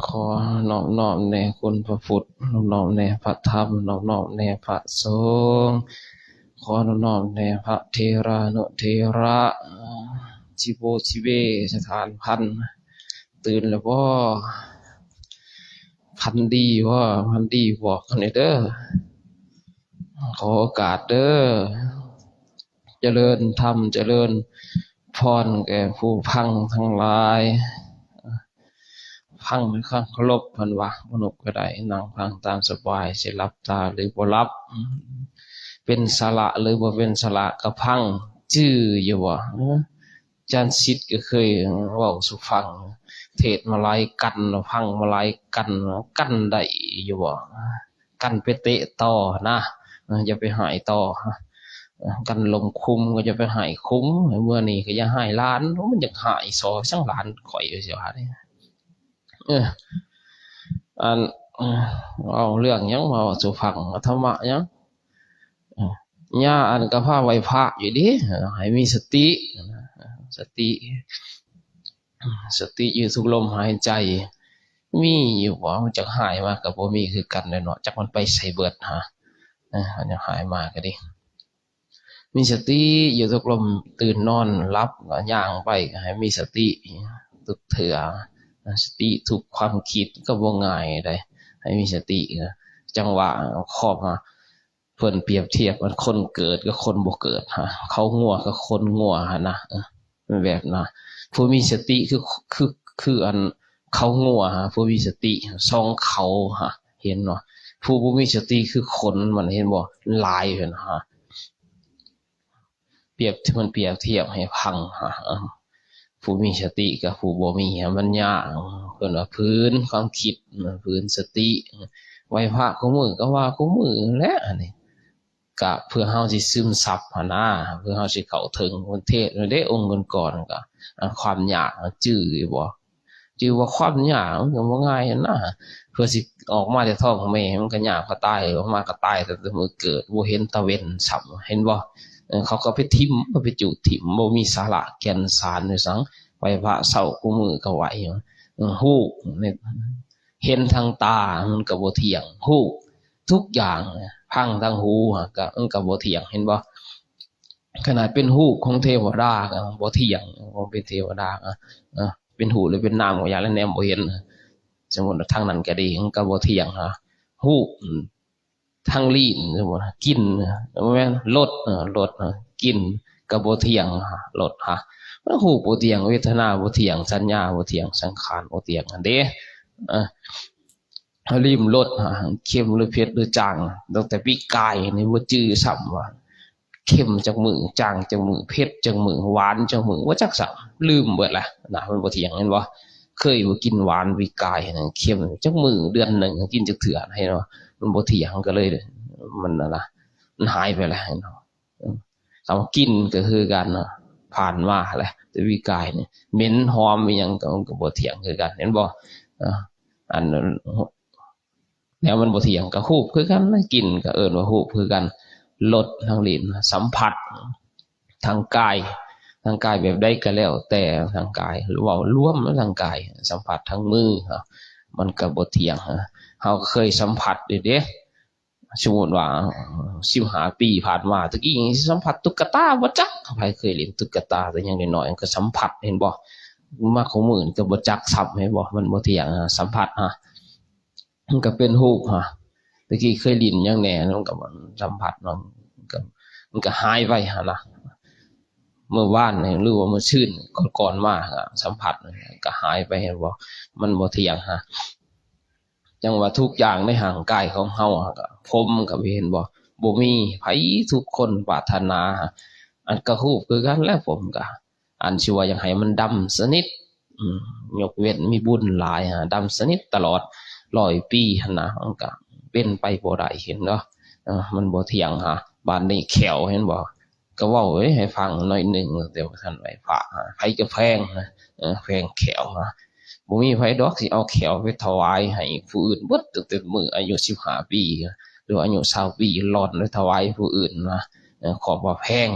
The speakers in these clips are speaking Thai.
ขอน้อมในคุณพระพุทธน้อมในพระธรรมน้อมในพระสงฆ์ขอน้อมในพระเทรานุเทระจิโบจิเบสถานพันตื่นแล้วว่าพันดีว่าพันดีบอกกันเด้อขอโอกาสเด้อเจริญธรรมเจริญพรแก่ผู้พังทั้งหลายพังในข้างเคารพพันวะมนุษย์ก็ได้นั่งพังตามสบายสิรับตาหรือบ่รับเป็นสละหรือบ่เป็นสละก็พังจื้ออยู่บ่จารย์ชิดก็เคยเว้าสู่ฟังเทศมาลายกันพังมาลายกันได้อยู่บ่กันไปเตะต่อนะอย่าไปหายต่อกันลมคุมก็จะไปหายคุ้มเมื่อนี้ก็อย่าหายล้านมันอยากหายซอสังล้านข่อยเสียหายอันเอาเรื่องยังมาสู่ฟังธรรมะยังย่าอันก็พาไว้พระอยู่ดิให้มีสติอยู่ทุกลมหายใจมีอยู่ว่ามันจะหายมากกับบ่มีคือกันเลยเนาะจักมันไปใส่เบิดฮะมันจะหายมากก็ดิมีสติอยู่ทุกลมตื่นนอนรับก็ย่างไปให้มีสติทุกเถื่อสติทุกความคิดก็บ่ง่ายได้ให้มีสติจังหวะครอบมาเพิ่นเปรียบเทียบมันคนเกิดกับคนบ่เกิดฮะเขางัวกับคนงัวฮะนะแบบนะผู้มีสติคืออันเขางัวฮะผู้มีสติซองเขาฮะเห็นเนาะผู้มีสติคือคนมันเห็นบ่ลายเห็นฮะเปรียบเทียบให้พังฮะผู้มีสติกับผู้บ่มีมันยากเพิ่นว่าพื้นความคิดพื้นสติไหว้พระคู่มือก็ว่าคู่มือแหละอันนี้ก็เพื่อเฮาสิซึมซับหั่นนะเพื่อเฮาสิเข้าถึงประเทศได้องค์ก่อนก็ความยากจื้อบ่จื้อว่าความยากมันก็บ่ง่ายนะเพื่อสิออกมาจากท้องของแม่มันก็ยากพอตายออกมาก็ตายแต่มื้อเกิดบ่เห็นตะเว้นซ้ํเห็นบ่เขาก็ไปทิ่มไปจุถิ่มบ่มีสาระแก่นสารด้วยซังไหว้พระเช้าคู่มือก็ไหวฮู้เห็นทางตามันก็บ่เที่ยงฮู้ทุกอย่างพังทางหูก็มันก็บ่เที่ยงเห็นบ่ขนาดเป็นหูของเทวดาก็บ่เที่ยงของเป็นเทวดาเป็นหูหรือเป็นนามก็อย่างนั้นแนมบ่เห็นสมมุติทางนั้นก็ดีมันก็บ่เที่ยงหูทางลิ้นสมมุติกินแม่นรสกินก็บ่เที่ยงรสมันหูบ่เที่ยงเวทนาบ่เที่ยงสัญญาบ่เที่ยงสังขารบ่เที่ยงอันเด้ริมรสเค็มหรือเผ็ดหรือจางตั้งแต่ปีกายนี่บ่จื้อซ้ำว่าเค็มจังมือจางจังมือเผ็ดจังมือหวานจังมือว่าจักซ้ำลืมเบิดละนะมันบ่เที่ยงเห็นบ่เคยบ่กินหวานปีกายเค็มจักมือเดือนนึงกินจักเทื่อให้เนาะมันบ่เที่ยงก็เลยมันน่ะนะมันหายไปแล้วเนาะคำกินก็คือกันเนาะผ่านมาแหละแต่ปีกายนี่เหม็นหอมอีหยังก็บ่เที่ยงคือกันเห็นบ่อันแล้วมันบ่เที่ยงก็ฮู้คือกันกินก็เอิ้นว่าฮู้คือกันรสทางลิ้นสัมผัสทางกายแบบใดก็แล้วแต่ทางกายหรือว่ารวมทางกายสัมผัสทางมือมันก็บ่เที่ยงเฮาเคยสัมผัสเด้สมมุติว่า15ปีผ่านมาตะกี้สัมผัสตุ๊กตาบ่จักใครเคยเล่นตุ๊กตาแต่ยังน้อยๆก็สัมผัสเห็นบ่มาของมื้อก็บ่จักซับเห็นบ่มันบ่เที่ยงสัมผัสมันก็เป็นรูปตะกี้เคยลิ้นยังแหน่มันก็สัมผัสมันก็หายไปนะเมื่อวานหรือว่าเมื่อชื่นก่อนมาสัมผัสก็หายไปเห็นบ่มันบ่เที่ยงจังว่าทุกอย่างในห่างกายของเฮาก็ผมก็เห็นบ่มีไผทุกคนปรารถนาอันก็ฮู้คือกันแล้วผมก็อันสิว่าอยากให้มันดำสนิทยกเว้นมีบุญหลายดำสนิทตลอด100 ปีหั่นนะมันก็เป็นไปบ่ได้เห็นเนาะมันบ่เที่ยงบ้านนี้แขวเห็นบ่ก็เว้าให้ฟังหน่อยนึงเดี๋ยวท่านไว้พระไผจะแพงแพงแขวบ่มีไผดอกสิเอาแขวไปถวายให้ผู้อื่นเบิดตั้งแต่มื้ออายุ15 ปีหรืออายุ20 ปีร่อนไปถวายผู้อื่นขอว่าแพง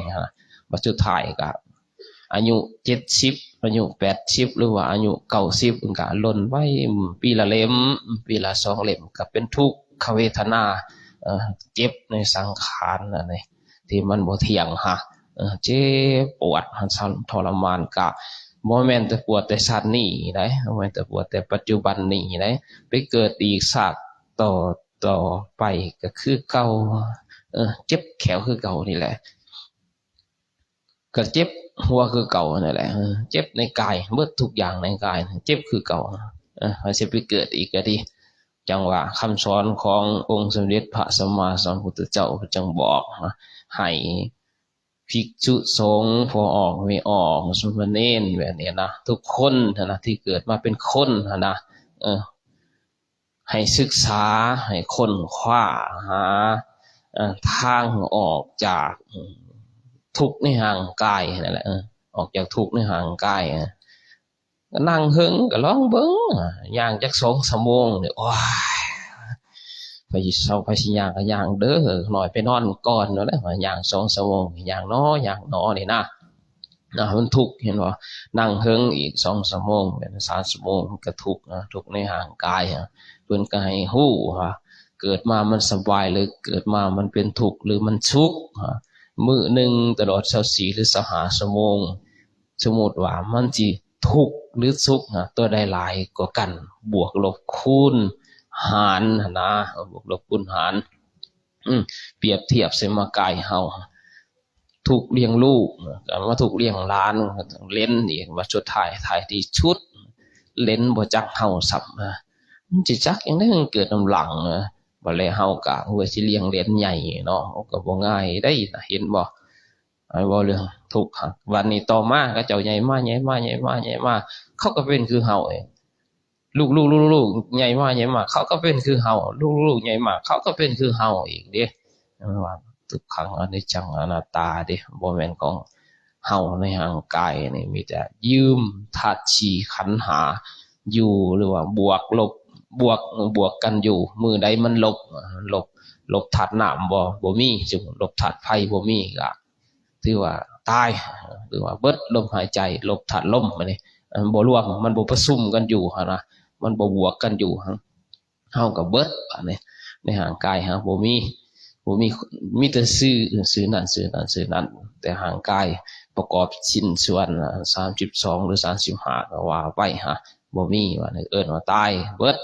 บัดสุดท้ายก็อายุ70 อายุ80หรือว่าอายุ90มันก็ล่นไว้ปีละเล่มปีละ2เล่มก็เป็นทุกขเวทนาเจ็บในสังขารนั่นนี่ที่มันบ่เที่ยงฮะเจ็บปวดทรมานก็บ่แม่นแต่ปวดแต่ชาตินี้ได้บ่แม่นแต่ปวดแต่ปัจจุบันนี้ได้ไปเกิดอีกชาติต่อไปก็คือเก่าเจ็บแขวคือเก่านี่แหละก็เจ็บหัวคือเก่านั่นแหละเจ็บในกายเบิดทุกอย่างในกายเจ็บคือเก่ามันสิไปเกิดอีกก็ดีจังว่าคำสอนขององค์สมเด็จพระสัมมาสัมพุทธเจ้าจังบอกให้ภิกษุสงฆ์พอออกไม่ออกสมณเณรแบบนี้นะทุกคนนะที่เกิดมาเป็นคนนะให้ศึกษาให้ค้นคว้าหาทางออกจากทุกข์ในห่างกายนั่นแหละออกจากทุกข์ในห่างกายก็นั่งหึงก็ร้องเบิ้งย่างจัก2 ชั่วโมงเนี่ยโอ้ยไปเศร้าไปสิย่างก็ย่างเด้อหน่อยไปนอนก่อนเนาะแล้วย่าง2 ชั่วโมงย่างน้อนี่นะมันทุกข์เห็นบ่นั่งหึงอีก2 ชั่วโมงเป็น3 ชั่วโมงก็ทุกข์ทุกข์ในห่างกายเพิ่นก็ให้ฮู้ว่าเกิดมามันสบายหรือเกิดมามันเป็นทุกข์หรือมันทุกข์มื้อนึงตลอด24หรือ25 ชั่วโมงสมมุติว่ามันสิทุกข์หรือสุขตัวใดหลายกว่ากันบวกลบคูณหารนะบวกลบคูณหารเปรียบเทียบใส่มากายเฮาถูกเลี้ยงลูกก็ว่าถูกเลี้ยงหลานเล่นอีกว่าสุดท้ายที่ชุดเล่นบ่จักเฮาสับมันสิจักจังได๋เกิดน้ำหลังบ่แลเฮาก็ว่าสิเลี้ยงเล่นใหญ่เนาะก็บ่ง่ายได้เห็นบ่บ่เรื่องทุกข์วันนี้ต่อมาก็เจ้าใหญ่มาเขาก็เป็นคือเฮาเองลูกใหญ่มาเขาก็เป็นคือเฮาลูกใหญ่มาเขาก็เป็นคือเฮาอีกเด้ว่าทุกขังอนิจจังอนัตตาเด้บ่แม่นของเฮาในร่างกายนี่มีแต่ยืมธาตุ4ขันธ์5อยู่หรือว่าบวกลบบวกกันอยู่มือใดมันลบธาตุน้ำบ่มีจึงลบธาตุไฟบ่มีก็ถือว่าตายหรือว่าเบิดลมหายใจลบธาตุลมอันนี้มันบ่รวมมันบ่ประชุมกันอยู่หั่นนะมันบ่บวกกันอยู่เฮาก็เบิดอันนี้ในร่างกายบ่มีแต่ชื่อนั้นแต่ร่างกายประกอบชิ้นส่วน32หรือ35ก็ว่าไปบ่มีว่าเอิ้นว่าตายเบิด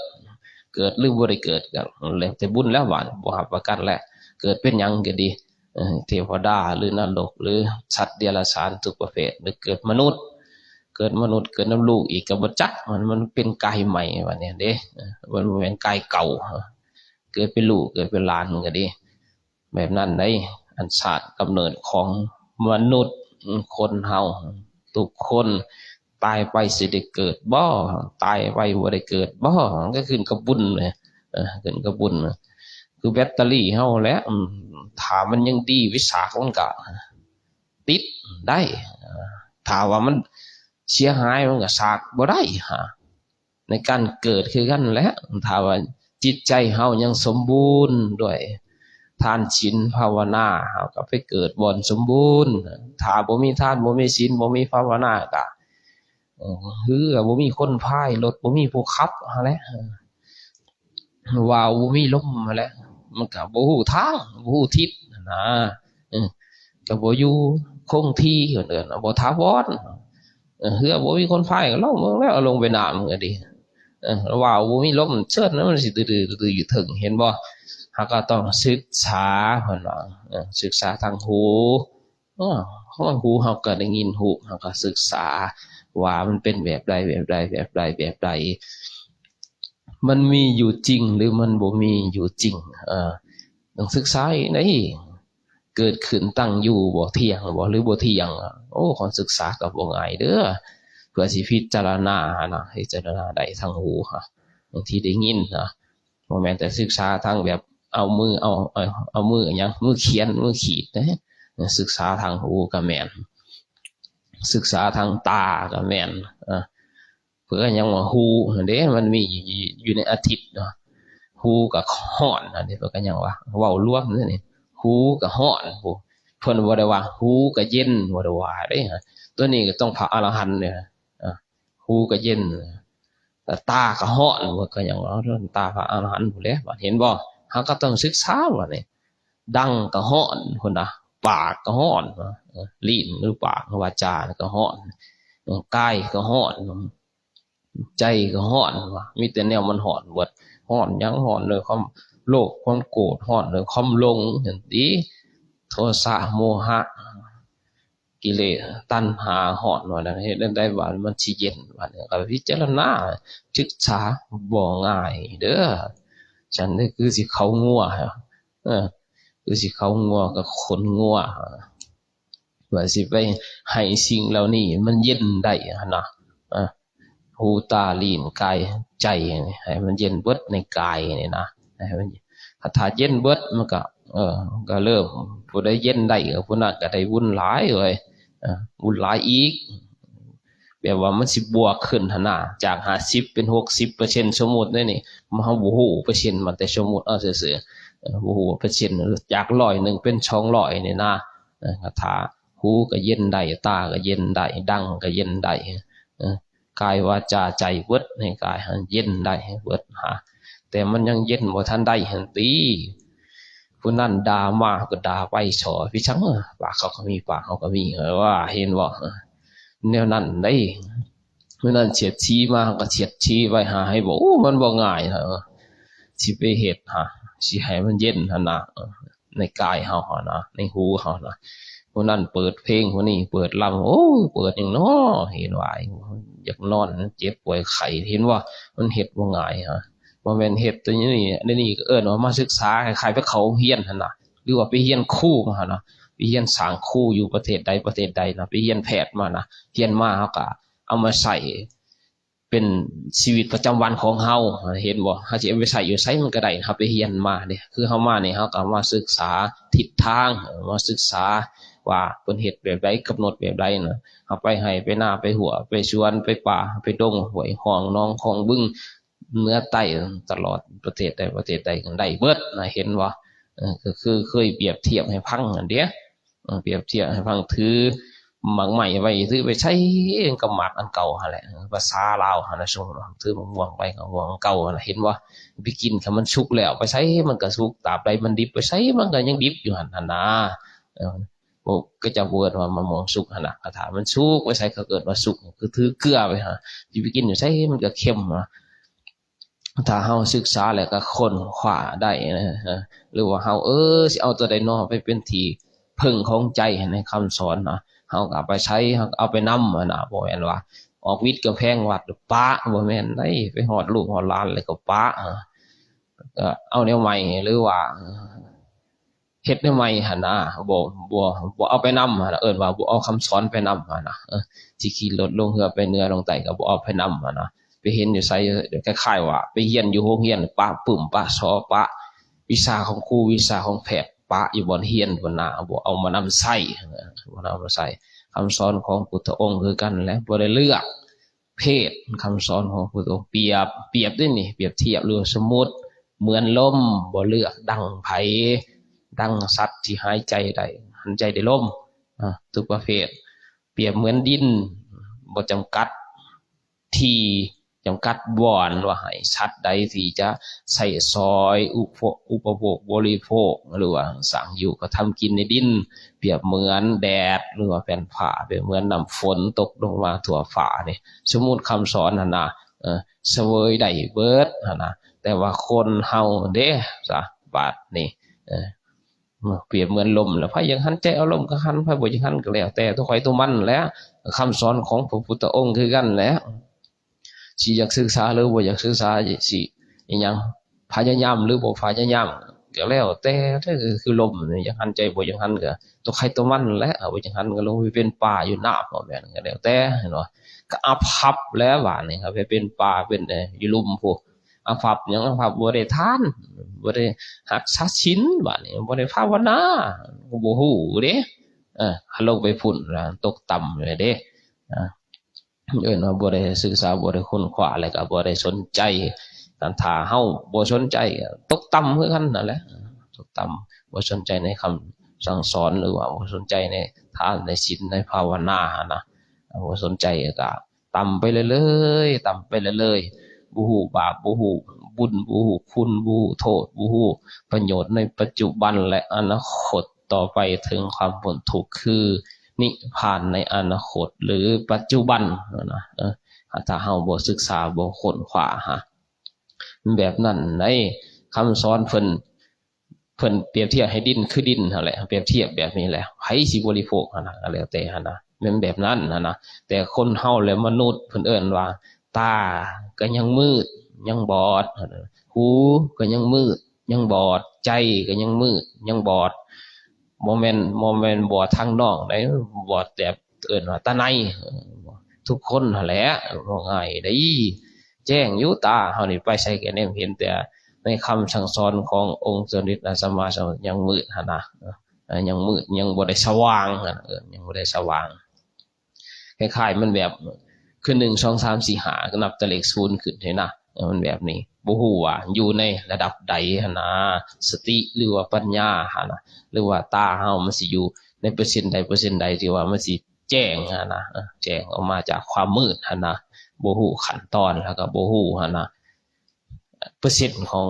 เกิดหรือบ่ได้เกิดก็แล้วแต่บุญแล้วว่าบ่รับประกันแหละเกิดเป็นหยังก็ดีเทวดาหรือนรกหรือสัตว์เดรัจฉานทุกประเภทหรือเกิดมนุษย์เกิดน้ำลูกอีกก็บ่จักมันเป็นกายใหม่ว่าเนี่ยเด้มันบ่แม่นกายเก่าเกิดเป็นลูกเกิดเป็นหลานก็ดีแบบนั้นได้อันชาติกำเนิดของมนุษย์คนเฮาทุกคนตายไปสิได้เกิดบ่ตายไปบ่ได้เกิดบ่ก็ขึ้นกับบุญเลยขึ้นกับบุญคือแบตเตอรี่เฮาแหละถ้ามันยังดีวิสาขมันก็ติดได้ถ้าว่ามันเสียหายมันก็สากบ่ได้ในการเกิดคือกันแหละถ้าว่าจิตใจเฮายังสมบูรณ์ด้วยทานศีลภาวนาเฮาก็ไปเกิดบ่สมบูรณ์ถ้าบ่มีทานบ่มีศีลบ่มีภาวนาก็คือบ่มีคนพายรถบ่มีผู้ขับหั่นแหละว่าบ่มีลมหั่นแหละมันก็บ่ฮู้ทางบ่ฮู้ทิศนะก็บ่อยู่คงที่เอิ้นบ่ถาวรคือบ่มีคนพายก็ลงเบิ่งแล้วลงไปน้ำก็ดีว่าบ่มีลมเชิญนั้นมันสิตื้อๆอยู่ถึงเห็นบ่เฮาก็ต้องศึกษาเพิ่นว่าศึกษาทางหูหูเฮาก็ได้ยินหูเฮาก็ศึกษาว่ามันเป็นแบบใดมันมีอยู่จริงหรือมันบ่มีอยู่จริงต้องศึกษาได้เกิดขึ้นตั้งอยู่บ่เที่ยงบ่หรือบ่เที่ยงคนศึกษาก็บ่ง่ายเด้อเพื่อสิพิจารณาพิจารณาได้ทางหูบางทีได้ยินบ่แม่นแต่ศึกษาทางแบบเอามือหยังมือเขียนมือขีดนะศึกษาทางหูก็แม่นศึกษาทางตาก็แม่นเพื่อยังว่าหูเด้มันมีอยู่ในอาทิตย์เนาะหูก็ฮ้อนอันนี้เพิ่นก็ยังว่าเว้ารวมนี่หูก็ฮ้อนผู้เพิ่นบ่ได้ว่าหูก็เย็นบ่ได้ว่าเด้ตัวนี้ก็ต้องพระอรหันต์เนี่ย หูก็เย็นแต่ตาก็ฮ้อนว่าก็อย่างเราเรื่องตาพระอรหันต์ผู้แล้วเห็นบ่เฮาก็ต้องศึกษาว่านี่ดังก็ฮ้อนพุ่นน่ะปากก็ฮ้อนลิ้นหรือปากวาจาก็ฮ้อนกายก็ฮ้อนใจก็ฮ้อนว่ามีแต่แนวมันฮ้อนเบิดฮ้อนยังฮ้อนเลยความโลภความโกรธฮ้อนเลยความหลงจังซี่โทสะโมหะกิเลสตัณหาฮ้อนว่านั้นเฮ็ดได้ว่ามันสิเย็นว่าเนี่ยก็พิจารณาศึกษาบ่ง่ายเด้อฉันนี่คือสิเข้างัวคือสิเข้างัวกับขนงัวว่าสิไปให้สิ่งเหล่านี้มันเย็นได้นะหูตาลิ้นกายใจให้มันเย็นเบิดในกายนี่นะให้มันถ้าเย็นเบิดมันก็เริ่มผู้ใดเย็นได้ก็ผู้นั้นก็ได้วุ่นหลายเลยวุ่นหลายอีกแบบว่ามันสิบวกขึ้นหั่นน่ะจาก50เป็น60%สมมุตินี่มันเฮาบ่ฮู้เปอร์เซ็นต์มันแต่สมมุติซื่อๆบ่ฮู้เปอร์เซ็นต์จาก100เป็น200นี่นะถ้าหูก็เย็นได้ตาก็เย็นได้ดังก็เย็นได้กายวาจาใจเบิดในกายเย็นได้เบิดแต่มันยังเย็นบ่ทันได้หั่นติผู้นั้นด่ามาก็ด่าไปฉอพี่ชังปากเขาก็มีปากเขาก็มีว่าเห็นบ่แนวนั้นได้เมื่อนั้นเฉียดชี้มาก็เฉียดชี้ไว้ให้บอกมันบ่ง่ายสิไปเฮ็ดสิให้มันเย็นหั่นน่ะในกายเฮานะในหูเฮานะผู้นั้นเปิดเพลงผู้นี้เปิดลำเปิดหยังน้อเห็นว่าอยากนอนเจ็บป่วยไข้เห็นว่ามันเฮ็ดบ่ง่ายบ่แม่นเฮ็ดตัวนี้ก็เอิ้นว่ามาศึกษาคล้ายๆไปเข้าเรียนหั่นน่ะหรือว่าไปเรียนครูมาหั่นน่ะไปเรียนสร้างครูอยู่ประเทศใดนะไปเรียนแพทย์มานะเรียนมาเฮาก็เอามาใส่เป็นชีวิตประจำวันของเฮาเห็นบ่เฮาสิเอาไปใส่อยู่ไสมันก็ได้ครับไปเรียนมาเด้คือเฮามานี่เฮาก็มาศึกษาทิศทางมาศึกษาว่าเพิ่นเฮ็ดแบบใดกำหนดแบบใดน่ะเฮาไปให้ไปนาไปหัวไปสวนไปป่าไปดงห้วยห้องหนองคลองบึงเหนือใต้ตลอดประเทศใดกันได้เบิดนะเห็นบ่ก็คือเคยเปรียบเทียบให้ฟังอันเด้เปรียบเทียบให้ฟังถือหมากใหม่ไว้ถือไปใช้กับหมากอันเก่าหั่นแหละภาษาลาวหั่นน่ะซุถือมะม่วงไปกับม่วงเก่าหั่นเห็นบ่ไปกินคันมันสุกแล้วไปใช้มันก็สุกตราบใดมันดิบไปใช้มันก็ยังดิบอยู่หั่นน่ะก็จะเวิร์ดว่ามะม่วงสุกหั่นน่ะถ้ามันสุกไปใช้ก็เกิดว่าสุกคือถือเกลือไปสิไปกินอยู่ใช้มันก็เค็มถ้าเฮาศึกษาแล้วก็ค้นคว้าได้นะหรือว่าเฮาสิเอาตัวใดน้อไปเป็นที่พึ่งของใจในคำสอนนะเฮาก็เอาไปใช้เฮาเอาไปนำนะบ่แม่นว่าออกวิทย์กำแพงวัดปะบ่แม่นได้ไปฮอดลูกฮอดหลานแล้วก็ปะก็เอาแนวใหม่หรือว่าเฮ็ดแนวใหม่หั่นนะบ่เอาไปนำเอิ้นว่าบ่เอาคำสอนไปนำนะสิขี่รถลงเรือไปเหนือลงใต้ก็บ่เอาไปนำนะไปเห็นอยู่ไสคล้ายๆว่าไปเรียนอยู่โรงเรียนปะปึ้มปะซอปะวิชาของครูวิชาของแพทย์ปะอยู่บนเรียนบนหน้าบ่เอามานำใช้บ่เอามาใส่คำสอนของพุทธองค์คือกันแหละบ่ได้เลือกเพศคำสอนของพุทธองค์เปรียบด้วยนี่เปรียบเทียบหรือสมมุติเหมือนลมบ่เลือกดังไผดังสัตว์ที่หายใจได้หันใจได้ลมทุกประเภทเปรียบเหมือนดินบ่จำกัดที่จำกัดบ่อนว่าให้สัตว์ใดที่จะใส่ซอยอุปโภคบริโภคหรือว่าสั่งอยู่ก็ทำกินในดินเปรียบเหมือนแดดหรือว่าแผ่นผ้าเปรียบเหมือนน้ำฝนตกลงมาทั่วฟ้านี่สมมุติคำสอนหั่นน่ะเสวยได้เบิดหั่นน่ะแต่ว่าคนเฮาเด้ซะบาดนี่เปรียบเหมือนลมแล้วไผยังหันใจเอาลมก็หันไผบ่ยังหันก็แล้วแต่ตัวใครตัวมันแหละคำสอนของพระพุทธองค์คือกันแหละสิอยากศึกษาหรือบ่อยากศึกษาสิอีหยังพยายามหรือบ่พยายามก็แล้วแต่คือลมอยากหันใจบ่อยากหันก็ตัวใครตัวมันแหละบ่อยากหันก็ลงไปเป็นป่าอยู่หน้าพ่อแม่นก็แล้วแต่เห็นบ่ก็อภัพแล้วว่านี่ครับไปเป็นป่าเป็นอยู่ลุ่มผู้อภัพหยังอภัพบ่ได้ทานบ่ได้รักษาศีลว่านี่บ่ได้ภาวนาบ่ฮู้เด้หันลงไปพุ่นตกต่ำเลยเด้เอิ้นว่าบ่ได้ศึกษาบ่ได้ค้นคว้าแล้วก็บ่ได้สนใจกันถ้าเฮาบ่สนใจตกต่ำคือกันนั่นแหละตกต่ำบ่สนใจในคำสั่งสอนหรือว่าบ่สนใจในทานในศีลในภาวนานะบ่สนใจก็ ต่ำไปเรื่อยๆต่ำไปเรื่อยๆบ่ฮู้บาปบ่ฮู้บุญบ่ฮู้คุณบ่ฮู้โทษบ่ฮู้ประโยชน์ในปัจจุบันและอนาคตต่อไปถึงความพ้นทุกข์คือนิพพานในอนาคตหรือปัจจุบันนะถ้าเฮาบ่ศึกษาบ่ค้นคว้าหาแบบนั้นในคำสอนเพิ่นเปรียบเทียบให้ดินคือดินนั่นแหละเปรียบเทียบแบบนี้แหละไผสิบริโภคนะก็แล้วแต่นะเป็นแบบนั้นนะแต่คนเฮาและมนุษย์เพิ่นเอิ้นว่าตาก็ยังมืดยังบอดหูก็ยังมืดยังบอดใจก็ยังมืดยังบอดบ่แม่นบอดทางนอกได้บอดแบบเอิ้นว่าตาในทุกคนนั่นแหละว่าง่ายได้แจ้งอยู่ตาเฮานี่ไปใส่ก็แนมเห็นแต่ในคำสั่งสอนขององค์สมเด็จพระสัมมาสัมพุทธเจ้ายังมืดนะยังมืดยังบ่ได้สว่างยังบ่ได้สว่างคล้ายๆมันแบบคือ1 2 3 4 5ก็นับแต่เลข0ขึ้นเห็นนะมันแบบนี้บ่ฮู้ว่าอยู่ในระดับใดหั่นนะสติหรือว่าปัญญาหั่นนะหรือว่าตาเฮามันสิอยู่ในเปอร์เซ็นต์ใดที่ว่ามันสิแจ้งหั่นนะแจ้งออกมาจากความมืดหั่นนะบ่ฮู้ขั้นตอนแล้วก็บ่ฮู้หั่นนะเปอร์เซ็นต์ของ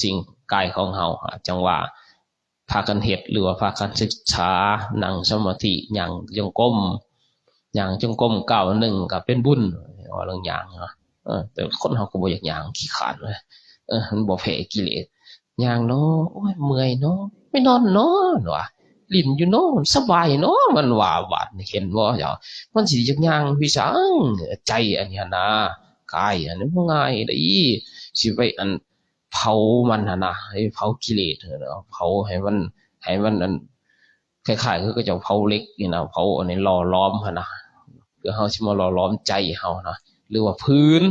สิ่งกายของเฮาจังว่าพากันเฮ็ดหรือว่าพากันศึกษานั่งสมาธิอย่างจงกรมก้าวหนึ่งก็เป็นบุญว่าเรื่องอย่างแต่คนเฮาก็บ่อยากย่างขี้ขลาดเลยมันบ่แพ้กิเลสย่างเนาะโอ้ยเมื่อยเนาะไม่นอนเนาะว่าลิ้นอยู่เนาะสบายเนาะมันว่าบาดเห็นบ่เจ้ามันสิจักย่างพี่สังใจอันนี้นะกายอันนี้บ่ง่ายเด้สิไปเผามันนะให้เผากิเลสเผาให้มันอันคล้ายๆคือก็จะเผาเหล็กนี่นะเผาอันนี้หล่อล้อมนะเพื่อเฮาสิมาหล่อล้อมใจเฮานะหรือว่าพื้น